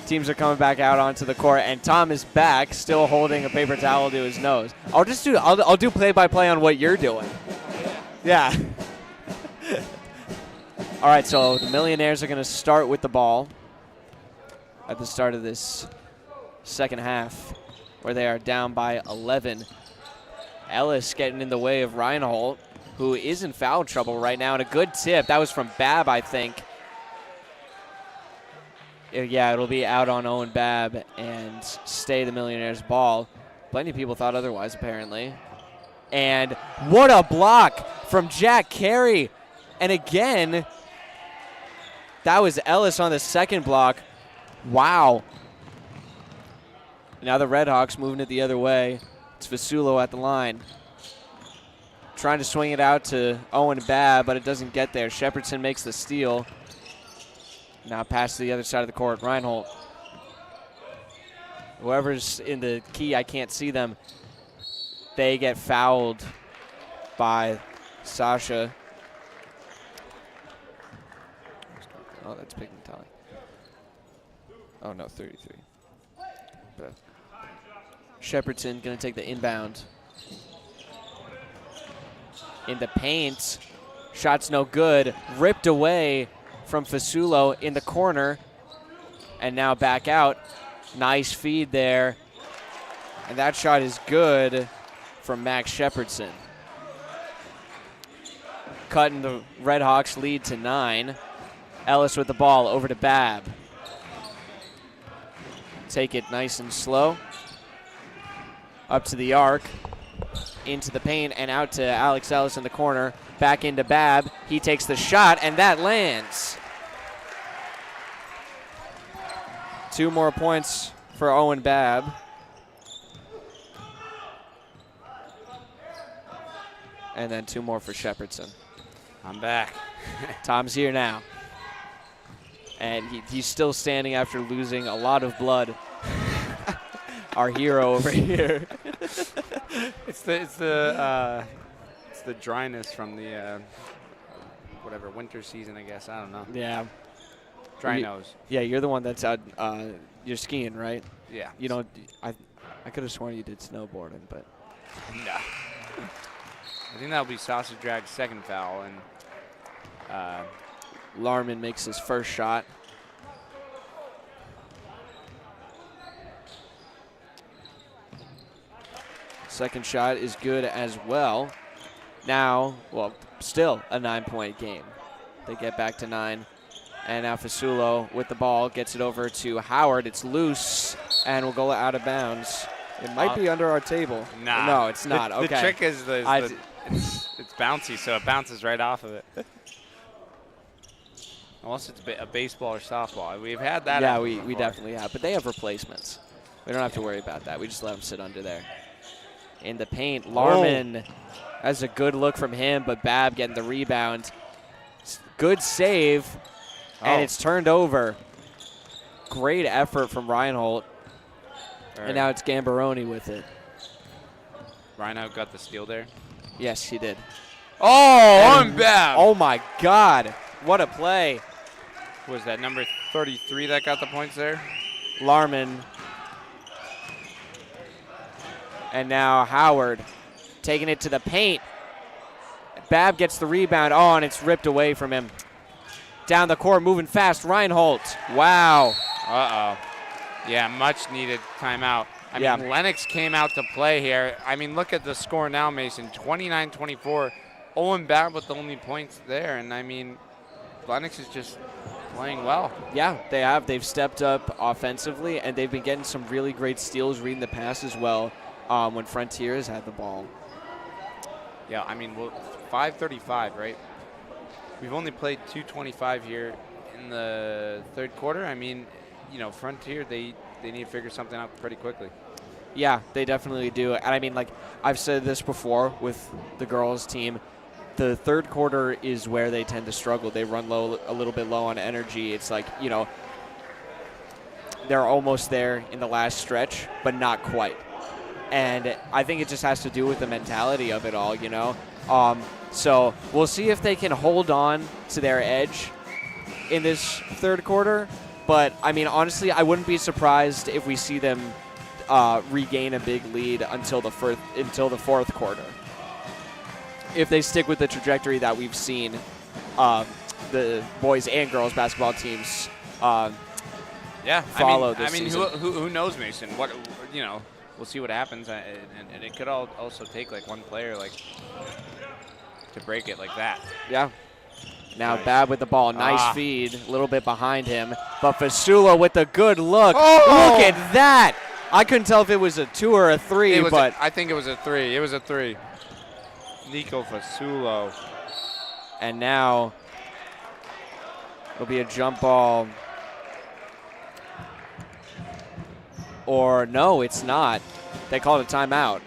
teams are coming back out onto the court, and Tom is back, still holding a paper towel to his nose. I'll do play-by-play on what you're doing. Yeah. All right, so the Millionaires are going to start with the ball at the start of this second half, where they are down by 11. Ellis getting in the way of Reinhold, who is in foul trouble right now, and a good tip. That was from Babb, I think. Yeah, it'll be out on Owen Babb and stay the Millionaires' ball. Plenty of people thought otherwise, apparently. And what a block from Jack Carey. And again, that was Ellis on the second block. Wow. Now the Redhawks moving it the other way. It's Vasulo at the line. Trying to swing it out to Owen Babb, but it doesn't get there. Shepardson makes the steal. Now pass to the other side of the court. Reinhold. Whoever's in the key, I can't see them. They get fouled by Sasha. Oh, that's Pig and Tally. Oh, no, 33. But Shepardson going to take the inbound. In the paint. Shot's no good. Ripped away from Fasulo in the corner. And now back out. Nice feed there. And that shot is good from Max Shepardson. Cutting the Redhawks lead to 9. Ellis with the ball over to Babb. Take it nice and slow. Up to the arc. Into the paint and out to Alex Ellis in the corner. Back into Babb. He takes the shot and that lands. 2 more points for Owen Babb. And then 2 more for Shepardson. I'm back. Tom's here now. And he's still standing after losing a lot of blood. Our hero over here. It's the dryness from the whatever winter season, I guess. I don't know. Yeah. Dry nose. Yeah, you're the one that's out. You're skiing, right? Yeah. You know, I could have sworn you did snowboarding, but no. I think that'll be Sausage Drag's second foul, and Larman makes his first shot. Second shot is good as well. Now, well, still a 9-point game. They get back to 9. And now Fasulo with the ball gets it over to Howard. It's loose and will go out of bounds. It might be under our table. Nah. No, it's not. The okay. trick is it's bouncy, so it bounces right off of it. Unless it's a baseball or softball. We've had that. Yeah, we definitely have. But they have replacements. We don't have to worry about that. We just let them sit under there. In the paint, Larman has a good look from him, but Babb getting the rebound. Good save, and it's turned over. Great effort from Reinhold. Right. And now it's Gambaroni with it. Reinhold got the steal there. Yes, he did. Oh, on Babb. Oh, my God. What a play. Was that number 33 that got the points there? Larman. And now Howard taking it to the paint. Babb gets the rebound. Oh, and it's ripped away from him. Down the court, moving fast. Reinhold. Wow. Uh-oh. Yeah, much needed timeout. I mean, Lenox came out to play here. I mean, look at the score now, Mason. 29-24. Owen Babb with the only points there. And, I mean, Lenox is just playing well. Yeah, they have. They've stepped up offensively, and they've been getting some really great steals, reading the pass as well when Frontier has had the ball. Yeah, I mean, 5:35, right? we've only played 2:25 here in the third quarter. I mean, you know, Frontier, they need to figure something out pretty quickly. Yeah, they definitely do. And I mean, like, I've said this before with the girls team, the third quarter is where they tend to struggle. They run low, a little bit low on energy. It's like, you know, they're almost there in the last stretch, but not quite. And I think it just has to do with the mentality of it all, you know. So we'll see if they can hold on to their edge in this third quarter. But, I mean, honestly, I wouldn't be surprised if we see them regain a big lead until the fourth quarter. If they stick with the trajectory that we've seen the boys and girls basketball teams follow this season. Who knows, Mason? What, you know, we'll see what happens, and it could also take like one player like to break it like that. Yeah. Now Nice. Bab with the ball, nice feed, a little bit behind him, but Fasula with the good look. Oh! Look at that! I couldn't tell if it was a 2 or a 3, but I think it was a 3. It was a 3. Nico Fasulo. and now it'll be a jump ball. Or no, it's not. They called a timeout.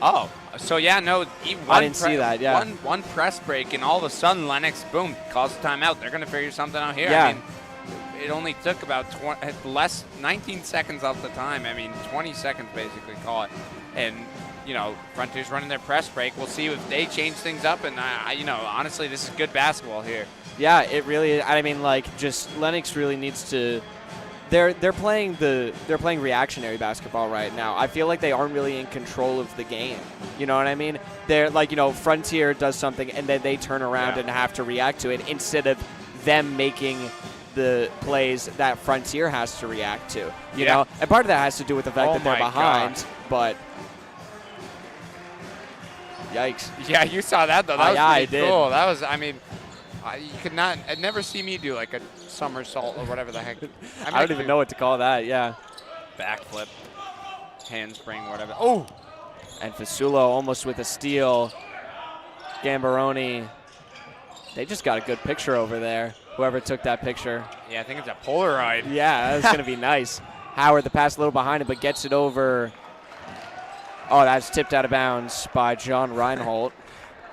Oh, so yeah, no. I didn't see that, yeah. One press break, and all of a sudden, Lenox, boom, calls a timeout. They're going to figure something out here. Yeah. I mean, it only took about 19 seconds off the time. I mean, 20 seconds basically, call it. And, you know, Frontier's running their press break. We'll see if they change things up. And, you know, honestly, this is good basketball here. Yeah, it really is. I mean, like, just Lenox really needs to. They're playing reactionary basketball right now. I feel like they aren't really in control of the game. You know what I mean? They're like, you know, Frontier does something and then they turn around and have to react to it instead of them making the plays that Frontier has to react to. You know, and part of that has to do with the fact that they're behind. But yikes! Yeah, you saw that though. That was I pretty did. cool. That was, I mean, you could not. I'd never see me do like a somersault or whatever the heck. I don't even know what to call that. Yeah. Backflip, handspring, whatever. Oh. And Fasulo almost with a steal. Gambaroni. They just got a good picture over there. Whoever took that picture. Yeah, I think it's a Polaroid. Yeah, that's going to be nice. Howard, the pass a little behind him, but gets it over. Oh, that's tipped out of bounds by John Reinhold.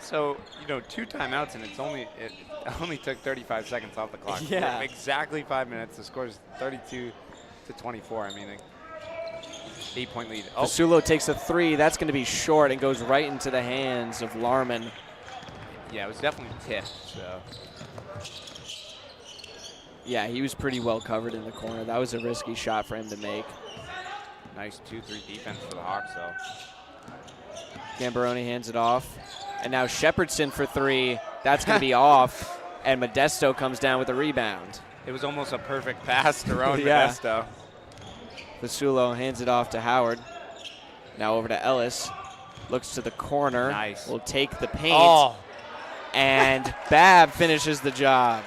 So, you know, 2 timeouts, and it only took 35 seconds off the clock. Yeah. Exactly 5 minutes. The score is 32-24. I mean, 8-point lead. Oh. Fasulo takes a 3. That's going to be short and goes right into the hands of Larman. Yeah, it was definitely tipped. So. Yeah, he was pretty well covered in the corner. That was a risky shot for him to make. Nice 2-3 defense for the Hawks, though. Gambaroni hands it off. And now Shepardson for 3. That's going to be off. And Modesto comes down with a rebound. It was almost a perfect pass to Rowan Yeah. Modesto. Fasulo hands it off to Howard. Now over to Ellis. Looks to the corner. Nice. Will take the paint. Oh. And Bab finishes the job.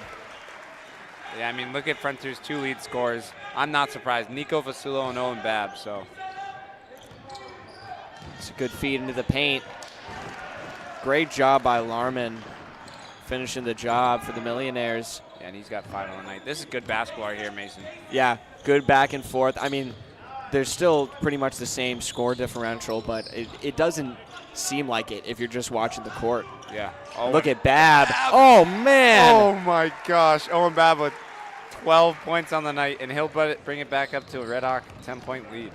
Yeah, I mean, look at Frontier's 2 lead scorers. I'm not surprised. Nico Fasulo and Owen Babb, so. It's a good feed into the paint. Great job by Larman finishing the job for the Millionaires. Yeah, and he's got 5 on the night. This is good basketball right here, Mason. Yeah, good back and forth. I mean, there's still pretty much the same score differential, but it doesn't seem like it if you're just watching the court. Yeah. Look at Bab. Oh, man. Oh, my gosh. Owen Babb with 12 points on the night, and he'll bring it back up to a Red Hawk 10-point lead.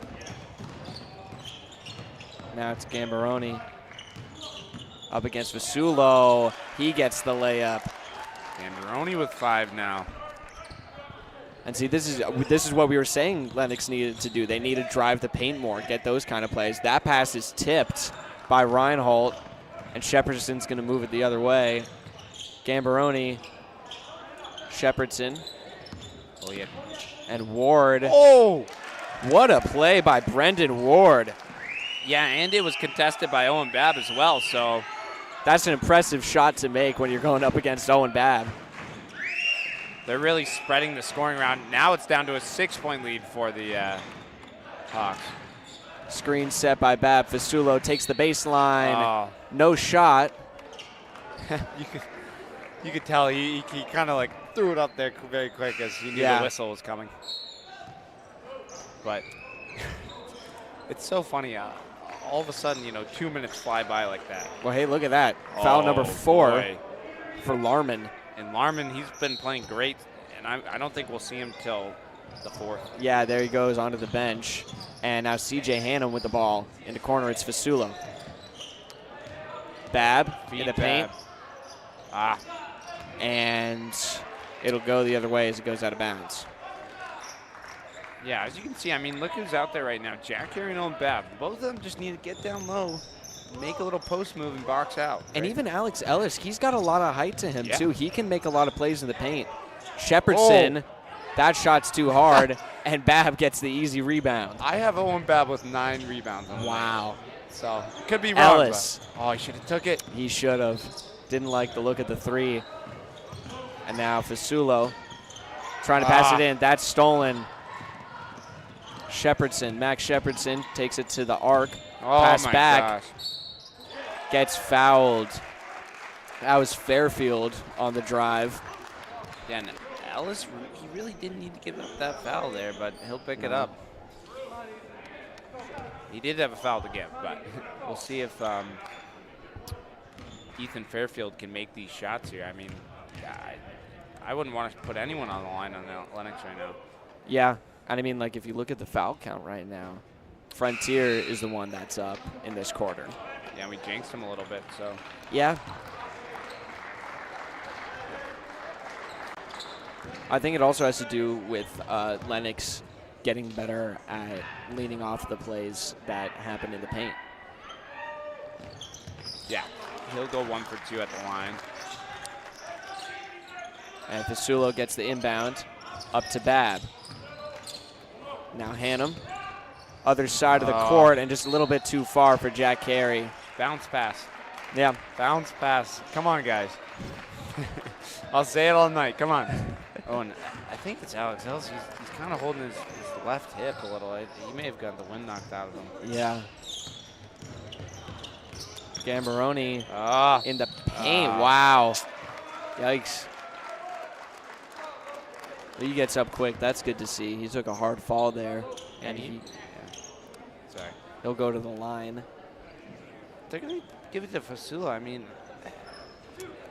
Now it's Gambaroni up against Fasulo. He gets the layup. Gambaroni with 5 now. And see, this is what we were saying Lenox needed to do. They need to drive the paint more, get those kind of plays. That pass is tipped by Reinhold, and Shepherdson's going to move it the other way. Gambaroni, Shepardson, Oh, yeah. and Ward. Oh! What a play by Brendan Ward. Yeah, and it was contested by Owen Babb as well, so. That's an impressive shot to make when you're going up against Owen Babb. They're really spreading the scoring around. Now it's down to a 6-point lead for the Hawks. Screen set by Babb. Oh. Fasulo takes the baseline. No shot. You could tell he kind of like threw it up there very quick as he knew the whistle was coming. But it's so funny. All of a sudden, 2 minutes fly by like that. Well, hey, look at that. Foul number 4 boy. for Larman. And Larman, he's been playing great, and I don't think we'll see him till the 4th. Yeah, there he goes onto the bench. And now C.J. Hannum with the ball. In the corner, it's Fasulo. Bab in the paint. And it'll go the other way as it goes out of bounds. Yeah, as you can see, I mean, look who's out there right now. Jack Carey and Bab. Both of them just need to get down low, make a little post move, and box out. Right? And even Alex Ellis, he's got a lot of height to him, too. He can make a lot of plays in the paint. Shepherdson, that shot's too hard, and Bab gets the easy rebound. I have Owen Bab with 9 rebounds. Wow. So, could be wrong. Ellis. Oh, he should have took it. He should have. Didn't like the look at the 3. And now Fasulo trying to pass it in. That's stolen. Shepherdson, Max Shepherdson takes it to the arc. Pass back. Gosh. Gets fouled. That was Fairfield on the drive. Yeah, and Ellis, he really didn't need to give up that foul there, but he'll pick it up. He did have a foul to give, but we'll see if Ethan Fairfield can make these shots here. I mean, I wouldn't want to put anyone on the line on Lenox right now. Yeah, and I mean, like, if you look at the foul count right now, Frontier is the one that's up in this quarter. Yeah, we jinxed him a little bit, so. Yeah. I think it also has to do with Lenox getting better at leaning off the plays that happen in the paint. Yeah, he'll go 1 for 2 at the line. And Fasulo gets the inbound up to Bab. Now Hannum, other side of the court, and just a little bit too far for Jack Carey. Bounce pass. Yeah. Bounce pass. Come on, guys. I'll say it all night. Come on. Oh, and I think it's Alex Ellis. He's kind of holding his left hip a little. He may have gotten the wind knocked out of him. Yeah. Gambaroni in the paint. Wow. Yikes. He gets up quick. That's good to see. He took a hard fall there. And he'll go to the line. They're going to give it to Fasulo. I mean,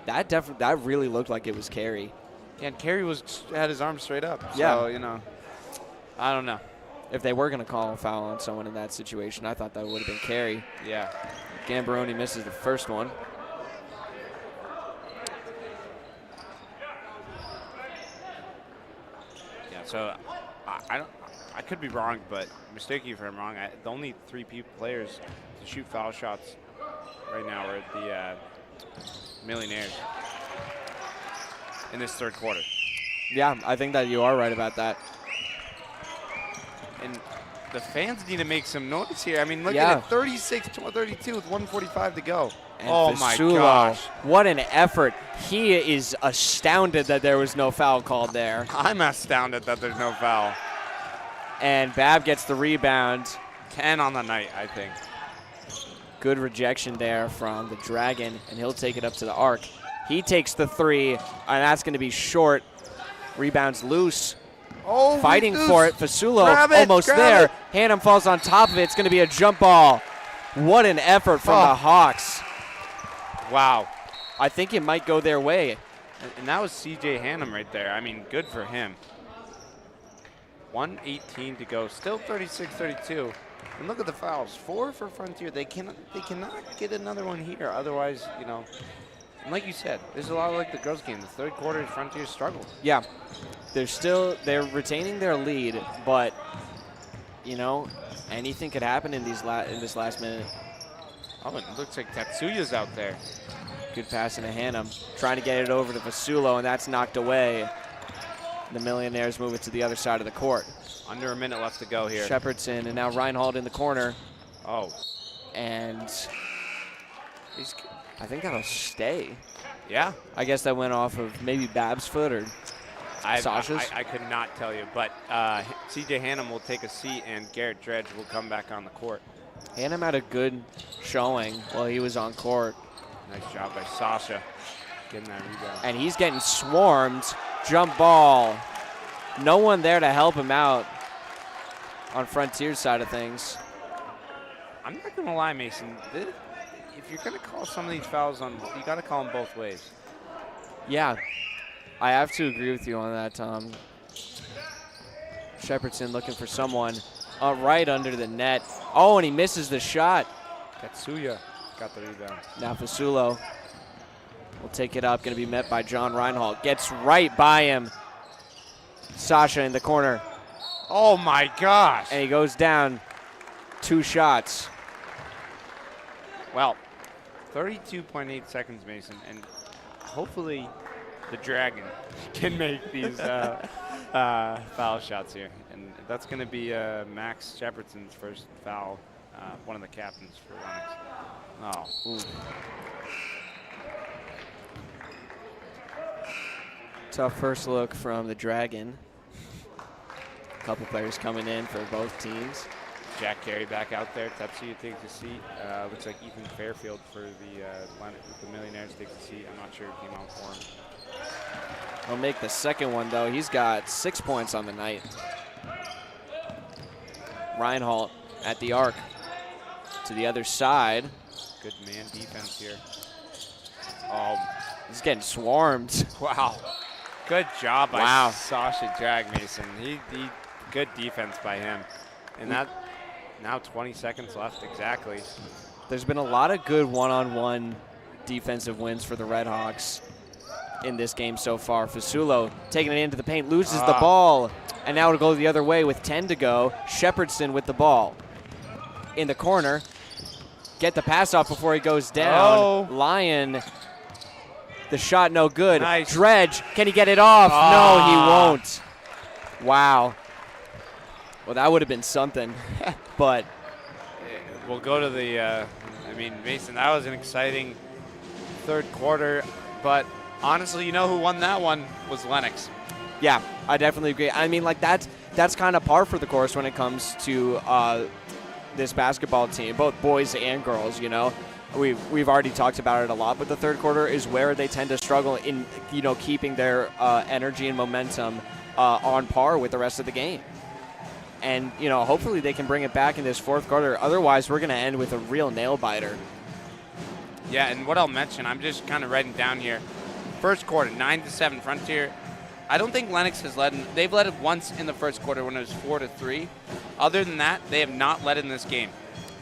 that really looked like it was Carey. Yeah, and Carey had his arm straight up. Yeah. So, I don't know. If they were going to call a foul on someone in that situation, I thought that would have been Carey. Yeah. Gambaroni misses the first one. Yeah, so I could be wrong, but mistake you if I'm wrong. The only 3 players to shoot foul shots right now are the Millionaires in this 3rd quarter. Yeah, I think that you are right about that. And the fans need to make some noise here. I mean, look at it, 36-32 with 1:45 to go. And oh Fasulo, my gosh. What an effort. He is astounded that there was no foul called there. I'm astounded that there's no foul. And Bab gets the rebound. 10 on the night, I think. Good rejection there from the Dragon, and he'll take it up to the arc. He takes the 3, and that's going to be short. Rebounds loose. Oh, fighting for it. Fasulo almost grab there. it. Hannum falls on top of it. It's going to be a jump ball. What an effort from the Hawks. Wow. I think it might go their way. And that was C.J. Hannum right there. I mean, good for him. 1:18 to go. Still 36-32. And look at the fouls. 4 for Frontier. They cannot get another one here. Otherwise, and like you said, there's a lot like the girls' game. The 3rd quarter, Frontier struggled. Yeah. They're retaining their lead, but anything could happen in this last minute. Oh, it looks like Tatsuya's out there. Good pass into Hannum, trying to get it over to Fasulo, and that's knocked away. The Millionaires move it to the other side of the court. Under a minute left to go here. Shepherdson, and now Reinhold in the corner. Oh. And I think that'll stay. Yeah. I guess that went off of maybe Bab's foot or Sasha's. I could not tell you, but C.J. Hannum will take a seat, and Garrett Dredge will come back on the court. Hannum had a good showing while he was on court. Nice job by Sasha. Getting that rebound. And he's getting swarmed. Jump ball. No one there to help him out on Frontier's side of things. I'm not going to lie, Mason. If you're going to call some of these fouls on, you got to call them both ways. Yeah, I have to agree with you on that, Tom. Shepardson looking for someone right under the net. Oh, and he misses the shot. Katsuya got the rebound. Now Fasulo will take it up. Going to be met by John Reinhold. Gets right by him. Sasha in the corner. Oh, my gosh. And he goes down 2 shots. Well, 32.8 seconds, Mason, and hopefully the Dragon can make these foul shots here. And that's going to be Max Shepherdson's first foul, one of the captains for Lenox. Oh. Ooh. Tough first look from the Dragon. A couple players coming in for both teams. Jack Carey back out there. Tetsuya takes a seat. Looks like Ethan Fairfield for the Millionaires takes a seat. I'm not sure who came out for him. He'll make the second one, though. He's got 6 points on the night. Reinhold at the arc. To the other side. Good man defense here. He's getting swarmed. Wow. Good job by Wow. Sasha Drag Mason. He good defense by him. And that now 20 seconds left exactly. There's been a lot of good one-on-one defensive wins for the Redhawks in this game so far. Fasulo taking it into the paint, loses the ball, and now it'll go the other way with 10 to go. Shepardson with the ball in the corner. Get the pass off before he goes down. Lyon, the shot no good. Nice. Dredge, can he get it off? No, he won't. Wow. Well, that would have been something, but. We'll go to the, Mason, that was an exciting third quarter, but honestly, you know who won that one was Lenox. Yeah, I definitely agree. I mean, like, that's kind of par for the course when it comes to this basketball team, both boys and girls, you know. We've already talked about it a lot, but the third quarter is where they tend to struggle in, keeping their energy and momentum on par with the rest of the game. And, hopefully they can bring it back in this fourth quarter. Otherwise, we're going to end with a real nail-biter. Yeah, and what I'll mention, I'm just kind of writing down here. First quarter, 9-7 Frontier. I don't think Lenox has led. They've led it once in the first quarter when it was 4-3. Other than that, they have not led in this game.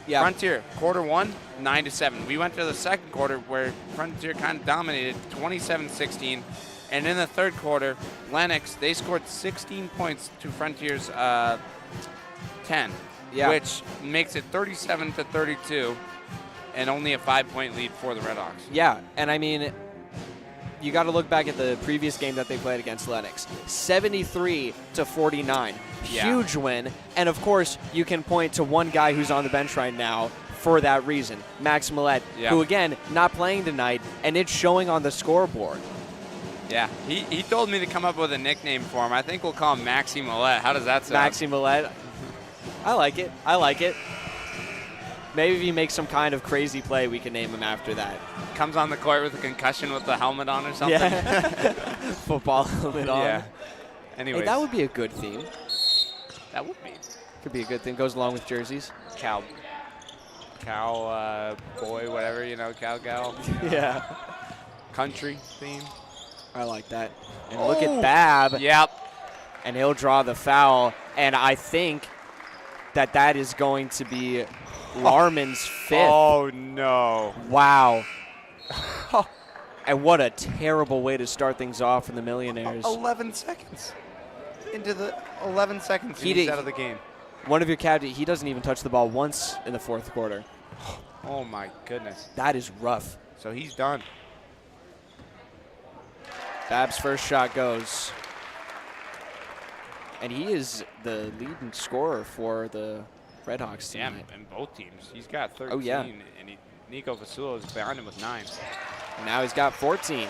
Yeah. Frontier, quarter one, 9-7. We went to the second quarter where Frontier kind of dominated, 27-16. And in the third quarter, Lenox, they scored 16 points to Frontier's 10, which makes it 37-32 and only a 5-point lead for the Redhawks. Yeah, and I mean, you got to look back at the previous game that they played against Lenox. 73-49. Yeah. Huge win. And, of course, you can point to one guy who's on the bench right now for that reason, Max Millette, who, again, not playing tonight, and it's showing on the scoreboard. Yeah, he told me to come up with a nickname for him. I think we'll call him Maxi Millette. How does that sound? Maxi Millette. I like it. I like it. Maybe if he makes some kind of crazy play, we can name him after that. Comes on the court with a concussion with the helmet on or something. Yeah. Football helmet on. Yeah. Anyways. Hey, that would be a good theme. That would be. Could be a good thing. Goes along with jerseys. Cow boy, whatever, cow gal. Yeah. Country theme. I like that. And look at Bab. Yep. And he'll draw the foul. And I think that is going to be Larman's fifth. Oh, no. Wow. And what a terrible way to start things off for the Millionaires. 11 seconds. Into the 11 seconds he's out of the game. One of your captains, he doesn't even touch the ball once in the fourth quarter. Oh, my goodness. That is rough. So he's done. Bab's first shot goes. And he is the leading scorer for the Redhawks tonight. Yeah, and both teams. He's got 13. Oh, yeah. And Nico Vasulo is behind him with 9. And now he's got 14.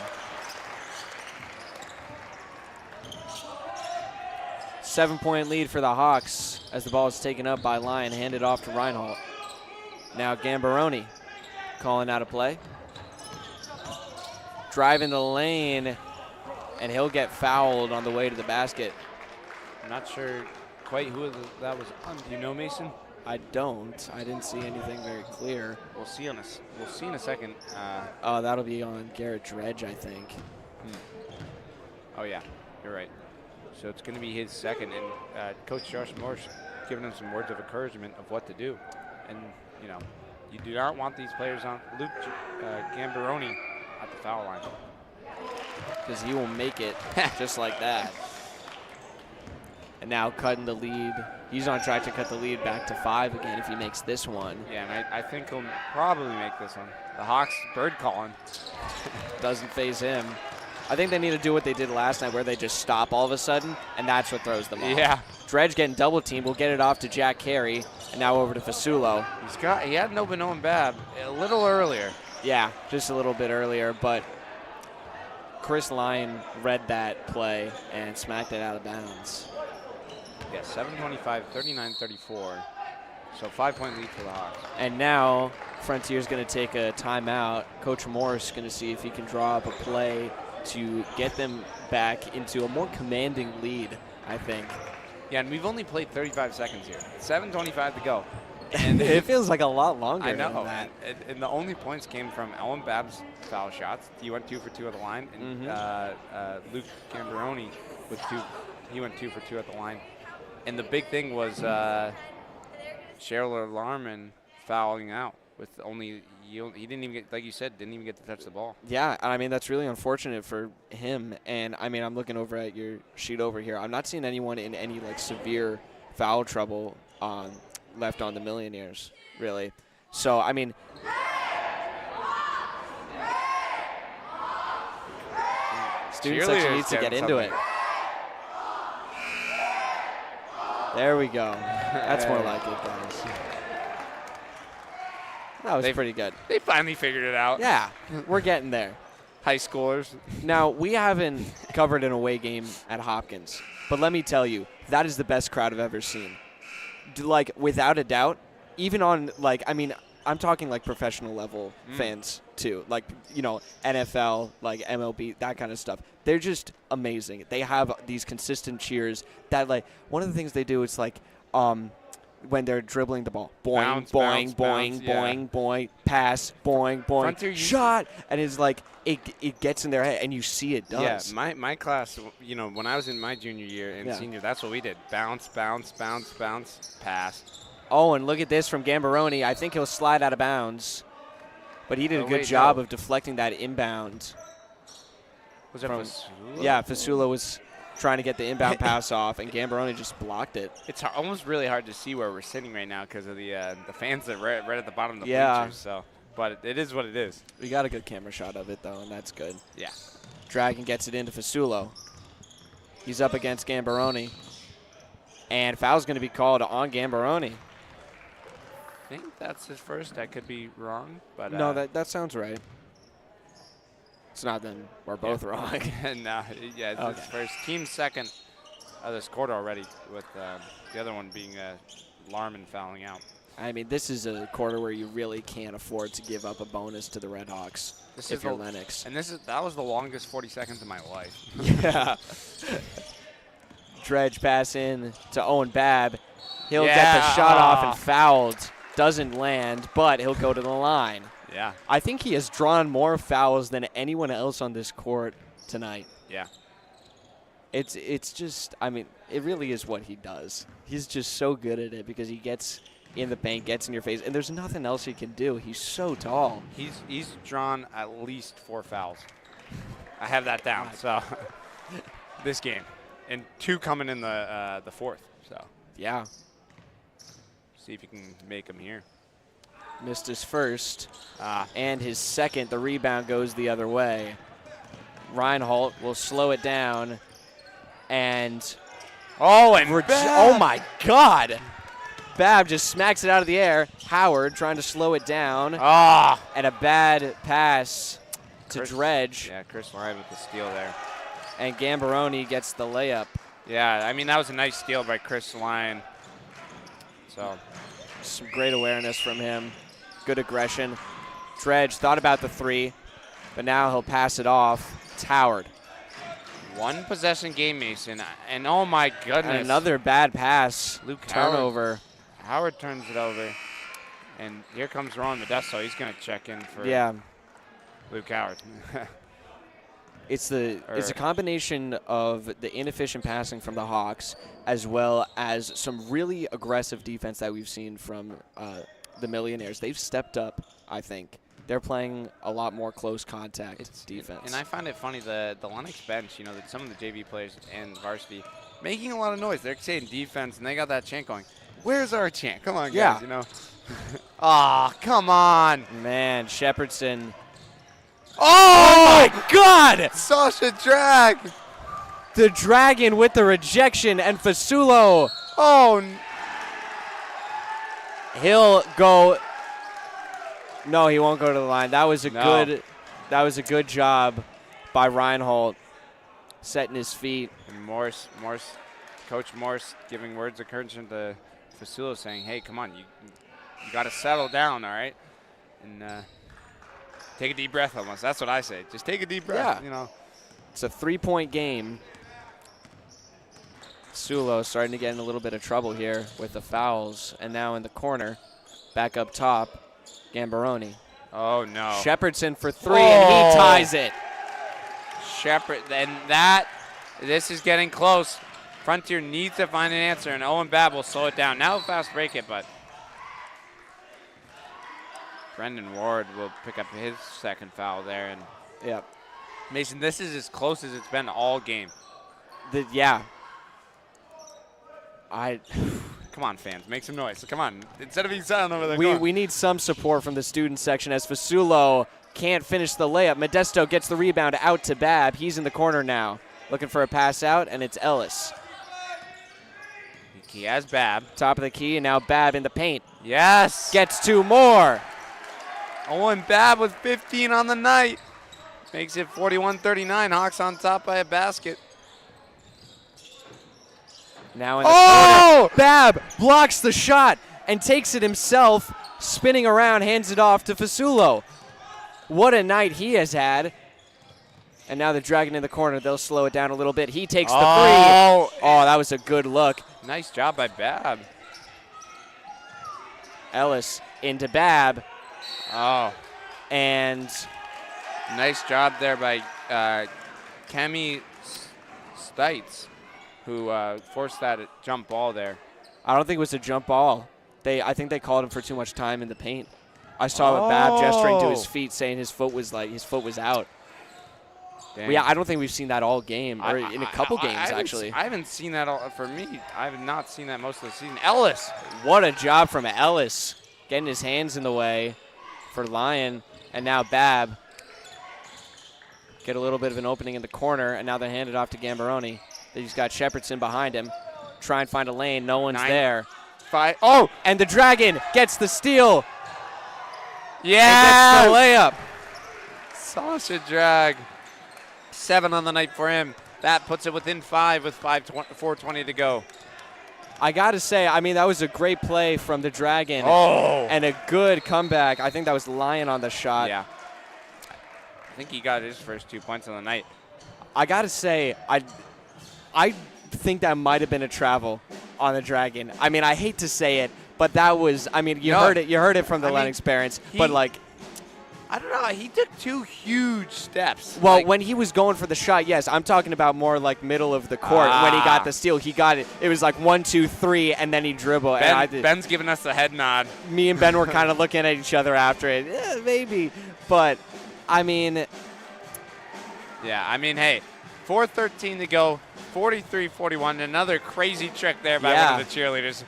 7-point lead for the Hawks as the ball is taken up by Lyon, handed off to Reinhold. Now Gambaroni calling out a play. driving the lane, and he'll get fouled on the way to the basket. I'm not sure quite who that was on. Do you know, Mason? I don't. I didn't see anything very clear. We'll see in a second. Oh, that'll be on Garrett Dredge, I think. Oh yeah, you're right. So it's going to be his second, and Coach Josh Morris giving him some words of encouragement of what to do. And you know, you do not want these players on Luke Gambaroni at the foul line, because he will make it just like that. And now cutting the lead. He's on track to cut the lead back to 5 again if he makes this one. Yeah, and I think he'll probably make this one. The Hawks bird calling. Doesn't phase him. I think they need to do what they did last night where they just stop all of a sudden, and that's what throws them off. Yeah. Dredge getting double teamed. We'll get it off to Jack Carey, and now over to Fasulo. He had an open Owen Babb a little earlier. Yeah, just a little bit earlier, but Chris Lyon read that play and smacked it out of bounds. Yeah, 7:25, 39-34. So 5-point lead for the Hawks. And now Frontier's going to take a timeout. Coach Morris going to see if he can draw up a play to get them back into a more commanding lead, I think. Yeah, and we've only played 35 seconds here. 7:25 to go. And it feels like a lot longer I know. than that. And the only points came from Owen Babb's foul shots. He went 2 for 2 at the line. And Luke Gambaroni with 2. He went 2 for 2 at the line. And the big thing was Cheryl Larman fouling out with only he didn't even get, like you said, didn't even get to touch the ball. Yeah, I mean, that's really unfortunate for him. And, I mean, I'm looking over at your sheet over here. I'm not seeing anyone in any, like, severe foul trouble left on the Millionaires, really. So, I mean, student section needs to get into it. There we go. That's more like it, guys. That was pretty good. They finally figured it out. Yeah, we're getting there. High schoolers. Now, we haven't covered an away game at Hopkins, but let me tell you, that is the best crowd I've ever seen. Like, without a doubt, even on, like, I mean, I'm talking, like, professional level fans, too. Like, you know, NFL, like, MLB, that kind of stuff. They're just amazing. They have these consistent cheers that, like, one of the things they do is, like, when they're dribbling the ball. Boing, Bounce, boing, bounce, boing, bounce, boing, boing, pass, boing, boing, Frontier shot. And it's like, it gets in their head, and you see it does. Yeah, my class, you know, when I was in my junior year and senior, that's what we did. Bounce, bounce, bounce, bounce, pass. Oh, and look at this from Gambaroni. I think he'll slide out of bounds. But he did a good job of deflecting that inbound. Was that Fasula? Yeah, Fasula was trying to get the inbound pass off, and Gambaroni just blocked it. It's almost really hard to see where we're sitting right now because of the fans that are right at the bottom of the bleachers. So, but it is what it is. We got a good camera shot of it, though, and that's good. Yeah. Dragon gets it into Fasulo. He's up against Gambaroni. And foul's going to be called on Gambaroni. I think that's his first. I could be wrong, but No, that sounds right. It's not, then we're both wrong. No, yeah, it's his first. Team second of this quarter already, with the other one being Larman fouling out. I mean, this is a quarter where you really can't afford to give up a bonus to the Red Hawks if you're Lenox. And that was the longest 40 seconds of my life. Yeah. Dredge pass in to Owen Babb. He'll get the shot off and fouled. Doesn't land, but he'll go to the line. Yeah. I think he has drawn more fouls than anyone else on this court tonight. Yeah. It's just, I mean, it really is what he does. He's just so good at it because he gets in the paint, gets in your face, and there's nothing else he can do. He's so tall. He's drawn at least 4 fouls. I have that down. So this game, and 2 coming in the fourth. So yeah. See if you can make him here. Missed his first, and his second. The rebound goes the other way. Reinhold will slow it down, and oh my God! Babb just smacks it out of the air. Howard trying to slow it down, and a bad pass to Dredge. Yeah, Chris Lyon with the steal there, and Gambaroni gets the layup. Yeah, I mean that was a nice steal by Chris Lyon. So some great awareness from him. Good aggression. Dredge thought about the 3. But now he'll pass it off. It's Howard. One possession game, Mason. And oh my goodness. And another bad pass. Luke turnover. Howard turns it over. And here comes Ron Modesto. He's going to check in for Luke Howard. It's a combination of the inefficient passing from the Hawks as well as some really aggressive defense that we've seen from the Millionaires. They've stepped up, I think. They're playing a lot more close contact defense. And I find it funny, the Lenox bench, you know, that some of the JV players and varsity making a lot of noise. They're saying defense, and they got that chant going. Where's our chant? Come on, guys, you know. Come on. Man, Shepherdson. Oh, my God! Sasha Drag. The Dragon with the rejection, and Fasulo. He'll go. No, he won't go to the line. That was a good job by Reinhold, setting his feet. And Coach Morse giving words of encouragement to Fasulo, saying, "Hey, come on, you got to settle down, all right, and take a deep breath." Almost, that's what I say. Just take a deep breath. You know, it's a 3-point game. Fasulo starting to get in a little bit of trouble here with the fouls, and now in the corner, back up top. Gambaroni. Oh, no. Shepherdson for 3, and he ties it. This is getting close. Frontier needs to find an answer, and Owen Babb will slow it down. Now fast break it, but Brendan Ward will pick up his second foul there. And Mason, this is as close as it's been all game. Come on, fans, make some noise. Come on, instead of being silent over there. We need some support from the student section as Fasulo can't finish the layup. Modesto gets the rebound out to Babb. He's in the corner now, looking for a pass out, and it's Ellis. He has Babb. Top of the key, and now Babb in the paint. Yes. Gets 2 more. Owen Babb with 15 on the night. Makes it 41-39. Hawks on top by a basket. Now in the corner, Babb blocks the shot and takes it himself, spinning around, hands it off to Fasulo. What a night he has had. And now the Dragon in the corner, they'll slow it down a little bit. He takes the 3. Oh, that was a good look. Nice job by Babb. Ellis into Babb. And nice job there by Kemi Stites, who forced that jump ball there. I don't think it was a jump ball. I think they called him for too much time in the paint. I saw Babb gesturing to his feet, saying his foot was out. Dang. Yeah, I don't think we've seen that all game, or in a couple games, actually. I haven't seen that for me. I have not seen that most of the season. Ellis. What a job from Ellis, getting his hands in the way for Lyon. And now Babb get a little bit of an opening in the corner, and now they hand it off to Gambaroni. He's got Shepherdson behind him. Try and find a lane. No one's there. 5. And the Dragon gets the steal. Yeah. Gets the layup. Sasha Drag. 7 on the night for him. That puts it within 5 with 4:20 to go. I got to say, I mean, that was a great play from the Dragon. And a good comeback. I think that was Lyon on the shot. Yeah. I think he got his first 2 points on the night. I got to say, I think that might have been a travel on the Dragon. I mean, I hate to say it, but that was, I mean, you heard it from the Lenox parents, but like, I don't know, he took 2 huge steps. Well, when he was going for the shot, yes, I'm talking about more like middle of the court. When he got the steal, he got it. It was like 1, 2, 3, and then he dribbled. Ben's giving us the head nod. Me and Ben were kind of looking at each other after it. Maybe, but I mean. Yeah, I mean, hey, 4:13 to go, 43-41. Another crazy trick there by one of the cheerleaders.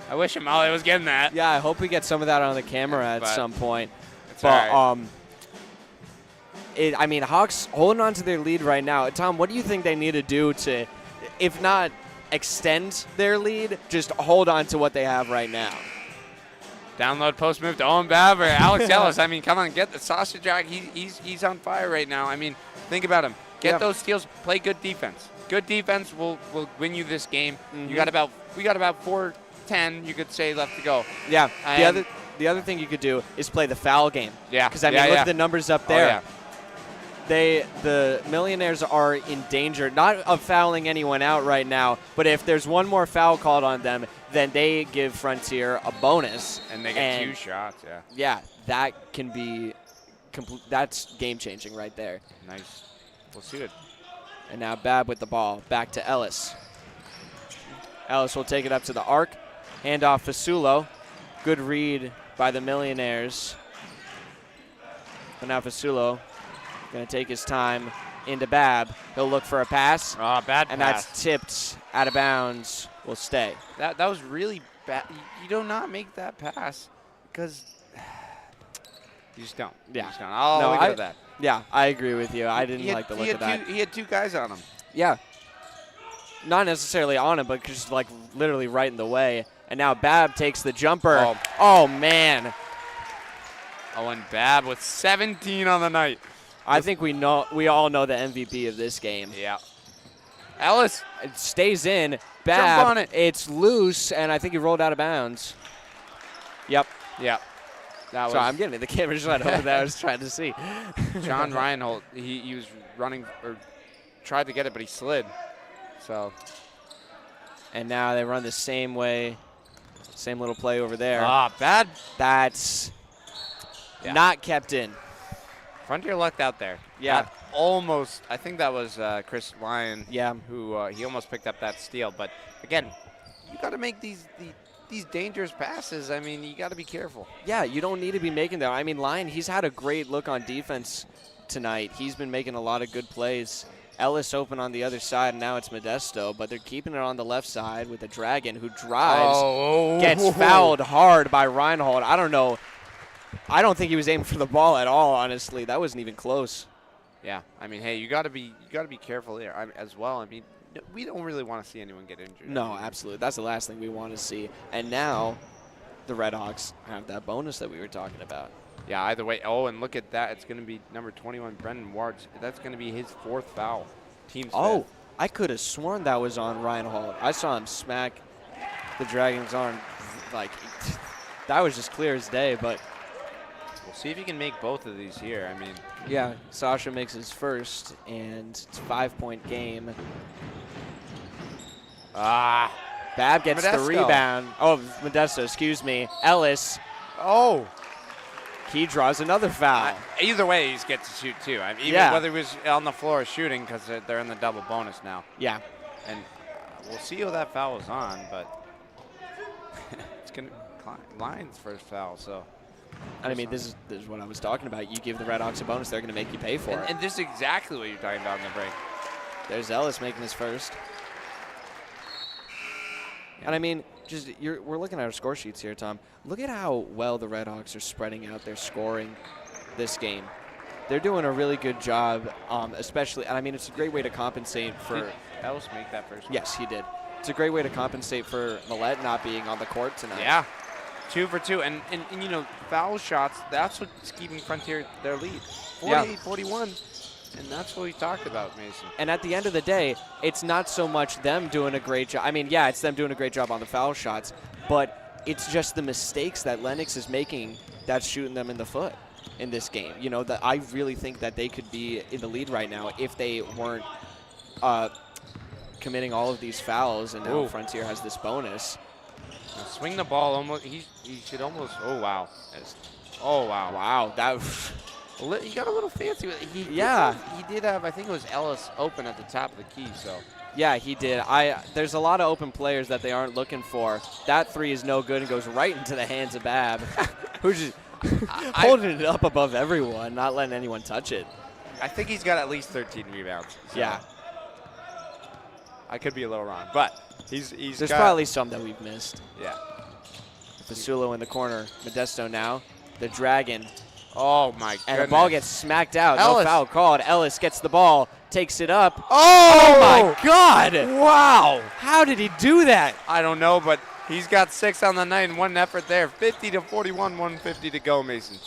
I wish Amalia was getting that. Yeah, I hope we get some of that on the camera at some point. But I mean, Hawks holding on to their lead right now. Tom, what do you think they need to do to, if not extend their lead, just hold on to what they have right now? Download post move to Owen Babb or Alex Ellis. I mean, come on, get the sausage jack. He's on fire right now. I mean, think about him. Get those steals. Play good defense. Good defense will win you this game. Mm-hmm. We got about 4:10, you could say, left to go. Yeah. The other thing you could do is play the foul game. Yeah. Because, I mean, look at the numbers up there. the Millionaires are in danger, not of fouling anyone out right now, but if there's one more foul called on them, then they give Frontier a bonus. And they get 2 shots, yeah. Yeah, that can be that's game-changing right there. Nice. We'll see it. And now Babb with the ball. Back to Ellis. Ellis will take it up to the arc. Hand off Fasulo. Good read by the Millionaires. But now Fasulo going to take his time into Babb. He'll look for a pass. Oh, bad and pass. That's tipped out of bounds. Will stay. That was really bad. You do not make that pass because you just don't. Yeah. You just don't. Oh, look at that. Yeah, I agree with you. I didn't like the look of that. He had 2 guys on him. Yeah. Not necessarily on him, but just like literally right in the way. And now Babb takes the jumper. Oh man. Oh, and Babb with 17 on the night. I think we all know the MVP of this game. Yeah. Ellis. It stays in. Babb. Jump on it. It's loose, and I think he rolled out of bounds. Yep. Yeah. That Sorry, I'm getting it. The camera's right over there. I was trying to see. John Reinhold, he was running or tried to get it, but he slid. So. And now they run the same way. Same little play over there. Bad. That's not kept in. Frontier lucked out there. Yeah. That almost, I think that was Chris Lyon. Yeah. Who he almost picked up that steal. But again, you got to make these dangerous passes. I mean, you got to be careful. Yeah, you don't need to be making them. I mean, Lyon, he's had a great look on defense tonight. He's been making a lot of good plays. Ellis open on the other side, and now it's Modesto, but they're keeping it on the left side with the Dragon, who drives, gets fouled hard by Reinhold. I don't know. I don't think he was aiming for the ball at all, honestly. That wasn't even close. Yeah, I mean, hey, you got to be careful there as well. I mean, we don't really want to see anyone get injured. No, absolutely. That's the last thing we want to see. And now the Redhawks have that bonus that we were talking about. Yeah, either way. Oh, and look at that. It's going to be number 21, Brendan Wards. That's going to be his 4th foul. Team's fifth. I could have sworn that was on Reinhold. I saw him smack the Dragon's arm. Like, that was just clear as day, but we'll see if he can make both of these here. I mean, yeah, Sasha makes his first, and it's a 5-point game. Babb gets the rebound. Oh, Modesto, excuse me. Ellis. Oh. He draws another foul. Either way, he gets to shoot too. I mean, even whether he was on the floor shooting, because they're in the double bonus now. Yeah. And we'll see who that foul is on, but it's going to Lions' first foul. So. I mean, this is what I was talking about. You give the Redhawks a bonus, they're going to make you pay for it. And this is exactly what you're talking about in the break. There's Ellis making his first. And I mean, we're looking at our score sheets here, Tom. Look at how well the Redhawks are spreading out their scoring this game. They're doing a really good job, especially, and I mean, it's a great way to compensate for. Did Ellis make that first one? Yes, he did. It's a great way to compensate for Millette not being on the court tonight. Yeah. 2 for 2. And you know, foul shots, that's what's keeping Frontier their lead. 48-41. And that's what we talked about, Mason. And at the end of the day, it's not so much them doing a great job. I mean, yeah, it's them doing a great job on the foul shots, but it's just the mistakes that Lenox is making that's shooting them in the foot in this game. You know, that I really think that they could be in the lead right now if they weren't committing all of these fouls, and now Frontier has this bonus. Now swing the ball almost. He should almost. Oh, wow. Oh, wow. Wow. That. He got a little fancy with it. He did have, I think it was Ellis open at the top of the key, so. Yeah, he did. There's a lot of open players that they aren't looking for. That 3 is no good and goes right into the hands of Babb, who's just holding it up above everyone, not letting anyone touch it. I think he's got at least 13 rebounds. So yeah. I could be a little wrong, but he's There's probably some that we've missed. Yeah. Fasulo in the corner. Modesto now. The Dragon. Oh, my goodness. And the ball gets smacked out. Ellis. No foul called. Ellis gets the ball, takes it up. Oh, my God. Wow. How did he do that? I don't know, but he's got 6 on the night and 1 effort there. 50-41, 150 to go, Mason.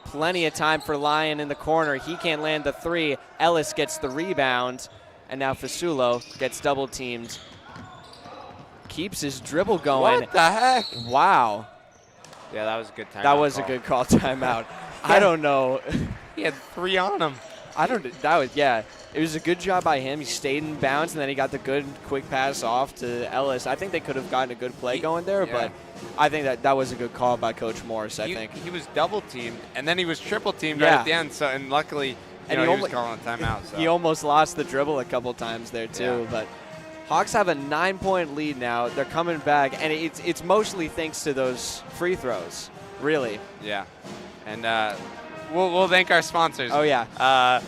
Plenty of time for Lyon in the corner. He can't land the 3. Ellis gets the rebound. And now Fasulo gets double teamed. Keeps his dribble going. What the heck? Wow. Yeah, that was a good timeout. That was a good call timeout. I don't know. He had 3 on him. I don't. That was It was a good job by him. He stayed in bounds, and then he got the good quick pass off to Ellis. I think they could have gotten a good play going there, but I think that was a good call by Coach Morris. I think he was double teamed, and then he was triple teamed right at the end. So and luckily, he was calling a timeout. So. He almost lost the dribble a couple times there too. But Hawks have a 9-point lead now. They're coming back, and it's mostly thanks to those free throws. Really. Yeah, and we'll thank our sponsors. Oh yeah.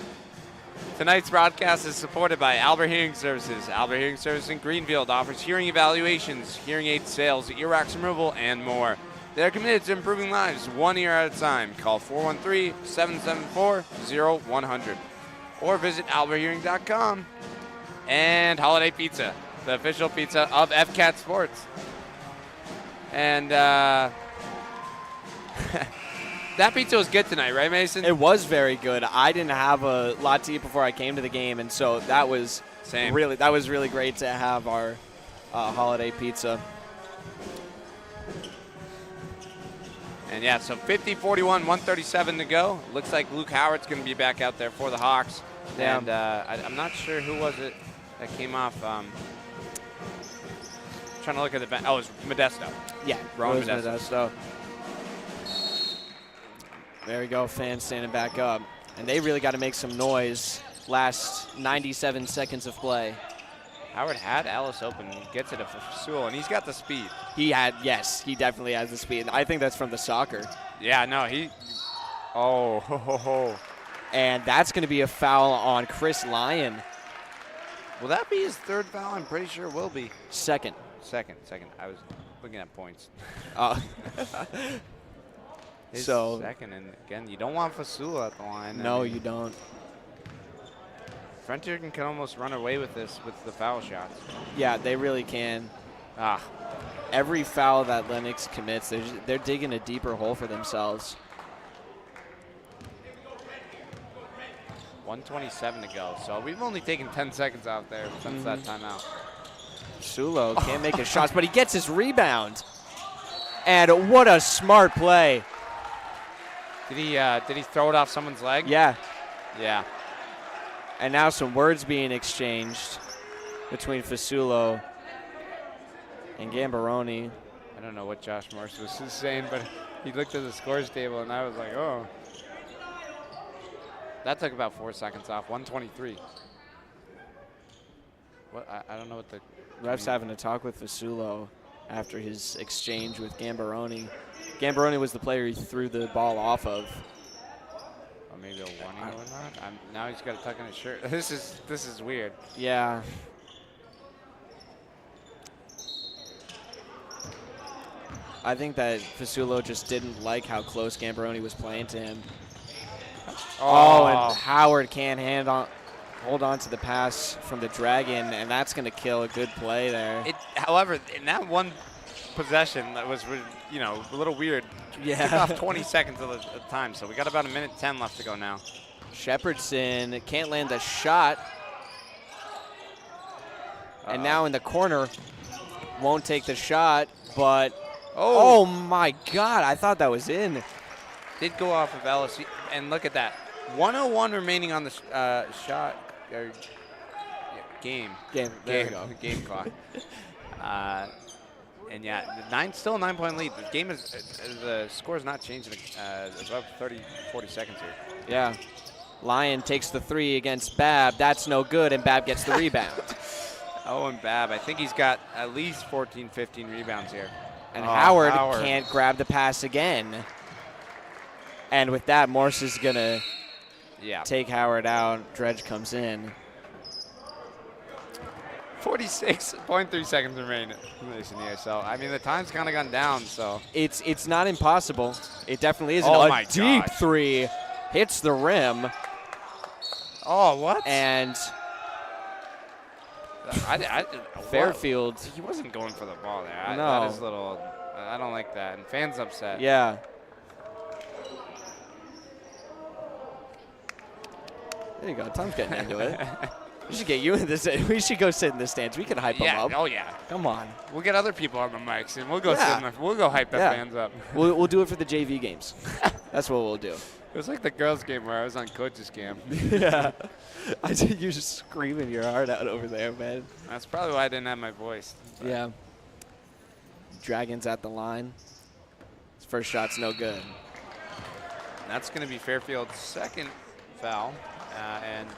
Tonight's broadcast is supported by Albert Hearing Services. Albert Hearing Services in Greenfield offers hearing evaluations, hearing aid sales, earwax removal, and more. They're committed to improving lives 1 ear at a time. Call 413-774-0100 or visit alberthearing.com. And Holiday Pizza, the official pizza of FCAT Sports. And that pizza was good tonight, right, Mason? It was very good. I didn't have a lot to eat before I came to the game, and so that was really great to have our holiday pizza. And yeah, so 50-41, 137 to go. Looks like Luke Howard's going to be back out there for the Hawks. Yeah. And I'm not sure who was it that came off. Trying to look at the bench. Oh, it was Modesto. Yeah, Rowan Modesto. There we go, fans standing back up. And they really got to make some noise last 97 seconds of play. Howard had Ellis open. He gets it to Sewell, and he's got the speed. He definitely has the speed. I think that's from the soccer. Yeah, no, he. Oh, ho, ho, ho. And that's going to be a foul on Chris Lyon. Will that be his third foul? I'm pretty sure it will be. Second. Second. I was looking at points. His second, and again, you don't want Fasula at the line. No, you don't. Frontier can almost run away with this with the foul shots. Yeah, they really can. Every foul that Lenox commits, they're digging a deeper hole for themselves. 1:27 to go, so we've only taken 10 seconds out there since that timeout. Sulo can't make his shots, but he gets his rebound. And what a smart play. Did he throw it off someone's leg? Yeah. Yeah. And now some words being exchanged between Fasulo and Gambaroni. I don't know what Josh Morris was saying, but he looked at the scores table, and I was like, oh. That took about 4 seconds off, 1:23. What? I don't know what the... Ref's having a talk with Fasulo after his exchange with Gambaroni. Gambaroni was the player he threw the ball off of. Or maybe a warning or whatnot. Now he's got to tuck in his shirt. This is weird. Yeah. I think that Fasulo just didn't like how close Gambaroni was playing to him. And Howard can't hold on to the pass from the Dragon, and that's going to kill a good play there. However, in that one possession, that was a little weird. Yeah. Took off 20 seconds of the time, so we got about 1:10 left to go now. Shepherdson can't land a shot. And now in the corner, won't take the shot, but oh my God, I thought that was in. Did go off of Ellis, and look at that. 1:01 remaining on the shot game. There we go. Game clock. And yeah, still a 9-point lead. The game the score is not changing. Above 40 seconds here. Yeah. Lyon takes the three against Babb. That's no good, and Babb gets the rebound. And Babb, I think he's got at least 14, 15 rebounds here. And Howard can't grab the pass again. And with that, Morse is going to take Howard out. Dredge comes in. 46.3 seconds remaining. So, I mean, the time's kind of gone down, so. It's not impossible. It definitely isn't. A deep three hits the rim. Oh, what? And Fairfield. He wasn't going for the ball there. No. That is a little, I don't like that. And fans upset. Yeah. There you go. Tom's getting into it. We should get you in this. We should go sit in the stands. We can hype them up. Oh yeah. Come on. We'll get other people on the mics and we'll go sit. We'll go hype the fans up. We'll do it for the JV games. That's what we'll do. It was like the girls' game where I was on coach's cam. Yeah. I think you're just screaming your heart out over there, man. That's probably why I didn't have my voice. But Yeah. Dragons at the line. His first shot's no good. that's going to be Fairfield's second foul. And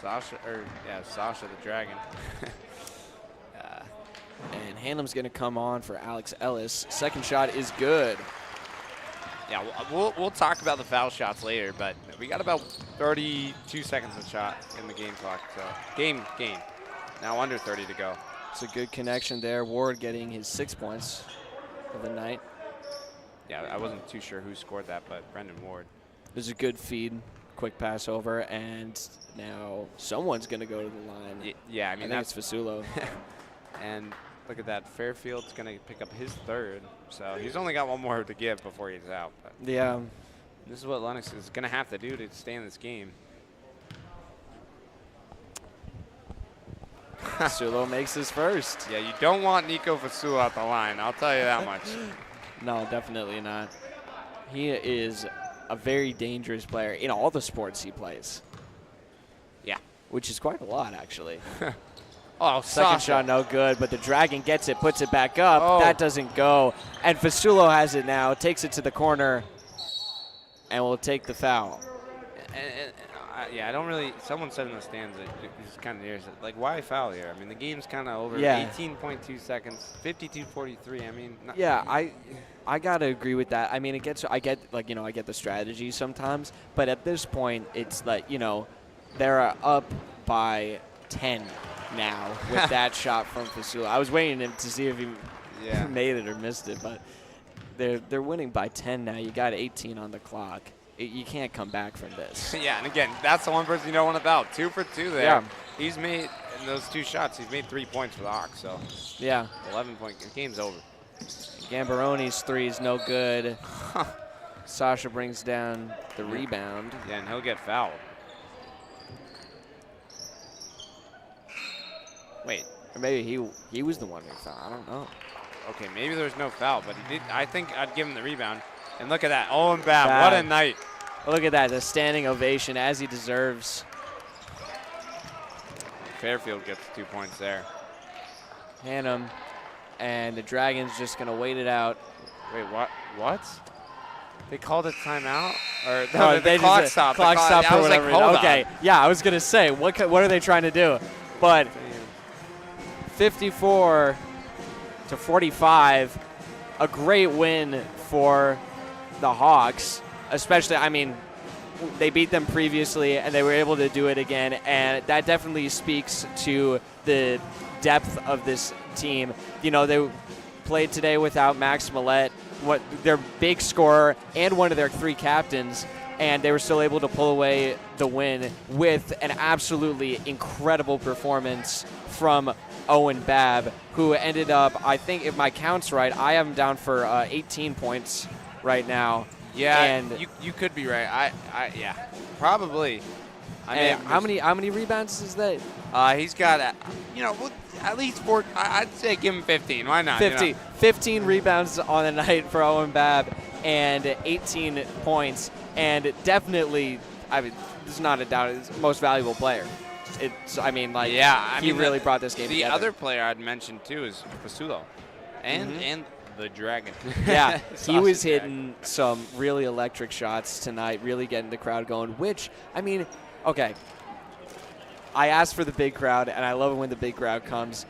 Sasha the Dragon. And Hannum's going to come on for Alex Ellis. Second shot is good. Yeah, we'll talk about the foul shots later, but we got about 32 seconds of shot in the game clock. So game. Now under 30 to go. It's a good connection there. Ward getting his 6 points of the night. Yeah, I wasn't too sure who scored that, but Brendan Ward. There's a good feed, quick pass over, and now someone's going to go to the line. Yeah, I I mean, think it's Fasulo. and look at that. Fairfield's going to pick up his third, so he's only got one more to give before he's out. But Yeah. this is what Lenox is going to have to do to stay in this game. Fasulo makes his first. Yeah, you don't want Nico Fasulo out the line. I'll tell you that much. No, definitely not. He is a very dangerous player in all the sports he plays. Yeah. Which is quite a lot, actually. Oh, Second Sasha. shot, no good, but the Dragon gets it, puts it back up. Oh. That doesn't go. And Fasulo has it now, takes it to the corner, and will take the foul. Yeah, I don't really. Someone said in the stands that it's kind of near. Like, why foul here? I mean, the game's kind of over. Yeah. 18.2 seconds, 52:43. I mean, Yeah, I gotta agree with that. I mean, I get the strategy sometimes, but at this point, it's like, they're up by 10 now with that shot from Fasulo. I was waiting to see if he made it or missed it, but they're winning by 10 now. You got 18 on the clock. You can't come back from this. Yeah, and again, that's the one person you don't want to foul. 2 for 2 there. Yeah. He's made, in those 2 shots, he's made 3 points for the Hawks, so Yeah. 11-point, the game's over. Gambaroni's three is no good. Sasha brings down the rebound. Yeah, and he'll get fouled. Wait. Or maybe he was the one who fouled. I don't know. Okay, maybe there's no foul, but he did. I think I'd give him the rebound. And look at that. Owen Babb, what a night. Look at that, the standing ovation as he deserves. Fairfield gets 2 points there. Hannum, and the Dragons just going to wait it out. Wait, what? They called a timeout? Or Oh, the clock stopped. Clock stopped or whatever. Okay, On. yeah, I was going to say, what are they trying to do? But 54-45, a great win for the Hawks, especially, I mean, they beat them previously and they were able to do it again, and that definitely speaks to the depth of this team. They played today without Max Millette, their big scorer and one of their 3 captains, and they were still able to pull away the win with an absolutely incredible performance from Owen Babb, who ended up, I think if my count's right, I have him down for 18 points right now. Yeah, and you could be right. Yeah, probably. How many rebounds is that? He's got, at least 4. I'd say give him 15. Why not? 15 rebounds on the night for Owen Babb and 18 points, and definitely, I mean, this is not a doubt, he's the most valuable player. He really brought this game together. The other player I'd mention too is Fasulo, and the Dragon. Yeah, he was hitting some really electric shots tonight, really getting the crowd going, which, I mean, okay, I asked for the big crowd, and I love it when the big crowd comes.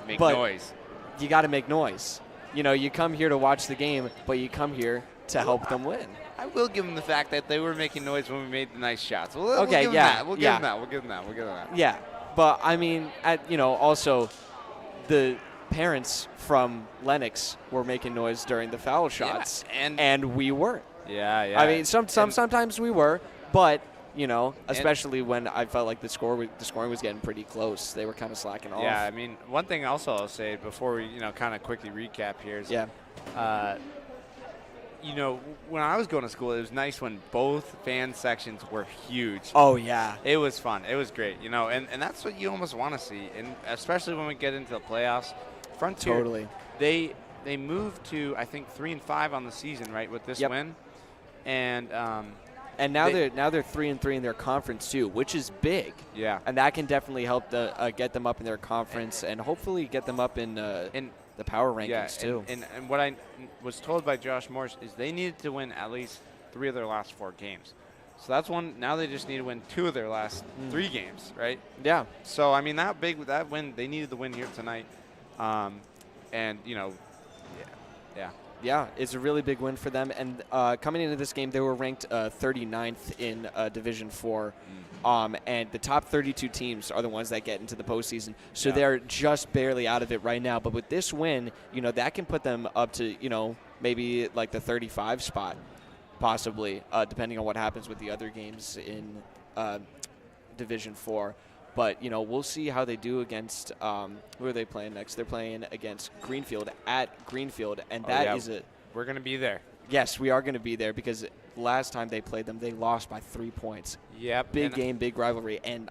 Make but noise. You got to make noise. You come here to watch the game, but you come here to help them win. I will give them the fact that they were making noise when we made the nice shots. We'll give them that. Yeah, but I mean, also the parents from Lenox were making noise during the foul shots, and we weren't. Yeah. I mean, sometimes we were, but especially when I felt like the scoring was getting pretty close, they were kind of slacking off. Yeah, I mean, one thing also I'll say before we kind of quickly recap here is when I was going to school, it was nice when both fan sections were huge. Oh, yeah. It was fun. It was great, and that's what you almost want to see, and especially when we get into the playoffs. Frontier, totally. They moved to, I think, 3-5 on the season, right, with this win. And And now they're 3-3 in their conference too, which is big. yeah. And that can definitely help get them up in their conference and hopefully get them up in the power rankings too. And what I was told by Josh Morris is they needed to win at least 3 of their last 4 games. So that's one. Now they just need to win 2 of their last 3 games, right? Yeah. So I mean that win, they needed the win here tonight, and Yeah, it's a really big win for them. And coming into this game, they were ranked 39th in Division 4. And the top 32 teams are the ones that get into the postseason. So they're just barely out of it right now. But with this win, that can put them up to, maybe like the 35 spot, possibly, depending on what happens with the other games in Division 4. But, we'll see how they do against who are they playing next? They're playing against Greenfield at Greenfield, and we're going to be there. Yes, we are going to be there because last time they played them, they lost by 3 points. Yep. Big game, big rivalry, and,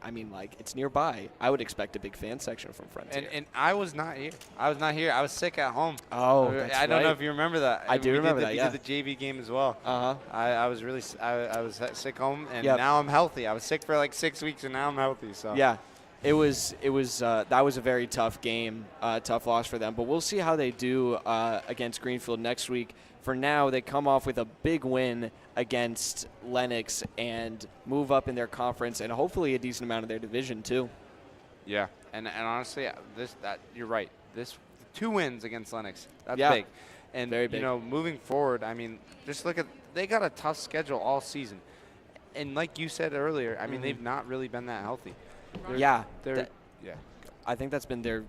it's nearby. I would expect a big fan section from Frontier. And I was not here. I was sick at home. Oh, that's I don't know if you remember that. I do remember that, We did the JV game as well. Uh-huh. I was really I was sick home, and Yep. now I'm healthy. I was sick for like 6 weeks, and now I'm healthy. So Yeah. It was that was a very tough game, tough loss for them. But we'll see how they do against Greenfield next week. For now, they come off with a big win against Lenox and move up in their conference and hopefully a decent amount of their division too. Yeah, and honestly, you're right. This 2 wins against Lenox. That's Yeah. big. And Very big. Moving forward, just look at they got a tough schedule all season. And like you said earlier, they've not really been that healthy. Yeah. They're I think that's been their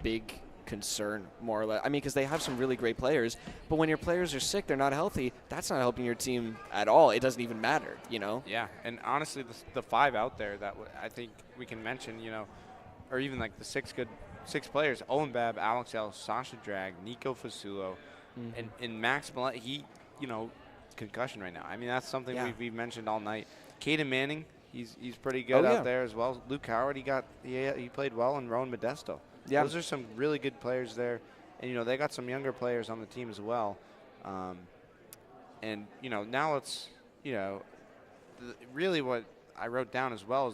big concern, more or less. Because they have some really great players, but when your players are sick, they're not healthy. That's not helping your team at all. It doesn't even matter, Yeah, and honestly, the 5 out there that I think we can mention, or even like the 6 players: Owen Babb, Alex L, Sasha Drag, Nico Fasulo, and Max Millett. He, concussion right now. That's something we've mentioned all night. Caden Manning. He's pretty good out there as well. Luke Howard, he played well, and Rowan Modesto. Yeah. Those are some really good players there. And, they got some younger players on the team as well. And, now it's, really what I wrote down as well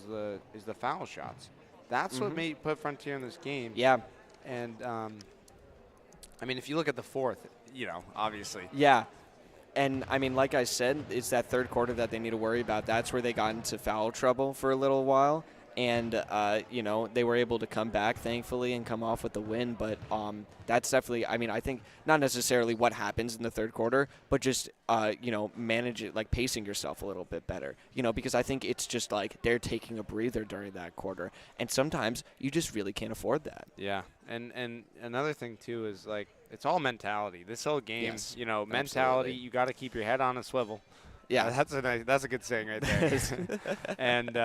is the foul shots. That's what put Frontier in this game. Yeah. And, if you look at the 4th, obviously. Yeah. And, like I said, it's that third quarter that they need to worry about. That's where they got into foul trouble for a little while. And, they were able to come back, thankfully, and come off with the win. But that's definitely, I think not necessarily what happens in the third quarter, but just, manage it, pacing yourself a little bit better. Because I think it's just they're taking a breather during that quarter. And sometimes you just really can't afford that. Yeah. And another thing, too, is, it's all mentality. This whole game, Yes, mentality, absolutely. you got to keep your head on a swivel. Yeah. That's a good saying right there. And,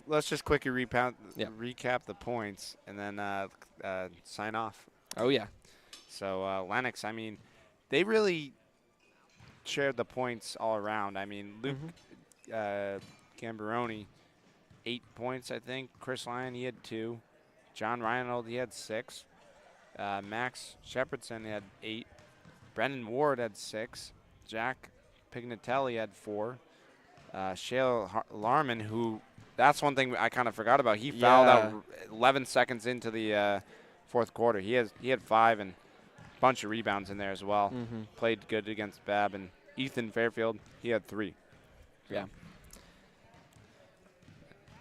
let's just quickly recap the points and then sign off. Oh, yeah. So, Lenox, they really shared the points all around. Luke Gambaroni, 8 points, I think. Chris Lyon, he had 2. John Reinhold, he had 6. Max Shepardson had 8. Brendan Ward had 6. Jack Pignatelli had 4. Shale Larman, who that's one thing I kind of forgot about. He fouled out 11 seconds into the 4th quarter. He had 5 and a bunch of rebounds in there as well. Played good against Babb. And Ethan Fairfield, he had 3. Yeah.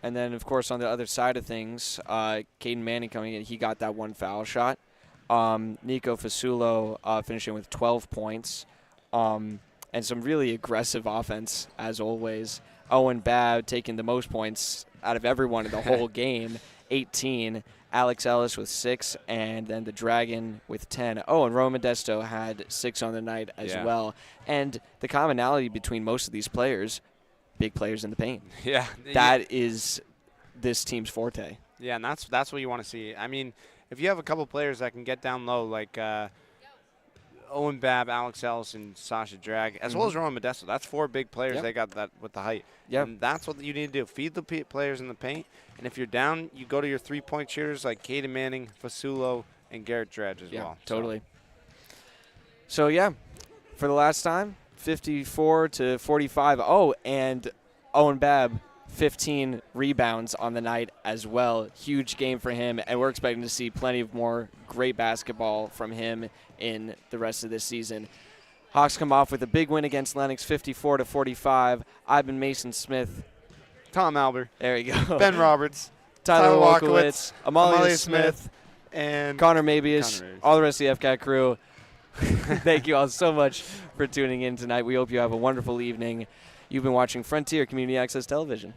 And then, of course, on the other side of things, Caden Manning coming in, he got that 1 foul shot. Nico Fasulo finishing with 12 points. And some really aggressive offense, as always. Owen Babb taking the most points out of everyone in the whole game, 18. Alex Ellis with 6, and then the Dragon with 10. Oh, and Roman Modesto had 6 on the night as well. And the commonality between most of these players, big players in the paint. Yeah. That is this team's forte. Yeah, and that's what you want to see. If you have a couple players that can get down low, like Owen Babb, Alex Ellis, and Sasha Drag, as well as Roman Modesto, that's 4 big players. They got that with the height. And that's what you need to do. Feed the players in the paint. And if you're down, you go to your 3-point shooters like Caden Manning, Fasulo, and Garrett Dredge as well. Totally. So, yeah, for the last time, 54 to 45. Oh, and Owen Babb, 15 rebounds on the night as well. Huge game for him, and we're expecting to see plenty of more great basketball from him in the rest of this season. Hawks come off with a big win against Lenox, 54 to 45. I've been Mason Smith. Tom Alber. There you go. Ben Roberts. Tyler Tyler Wolkowitz. Amalia Smith. And Connor Mabius. All the rest of the FCAT crew. Thank you all so much for tuning in tonight. We hope you have a wonderful evening. You've been watching Frontier Community Access Television.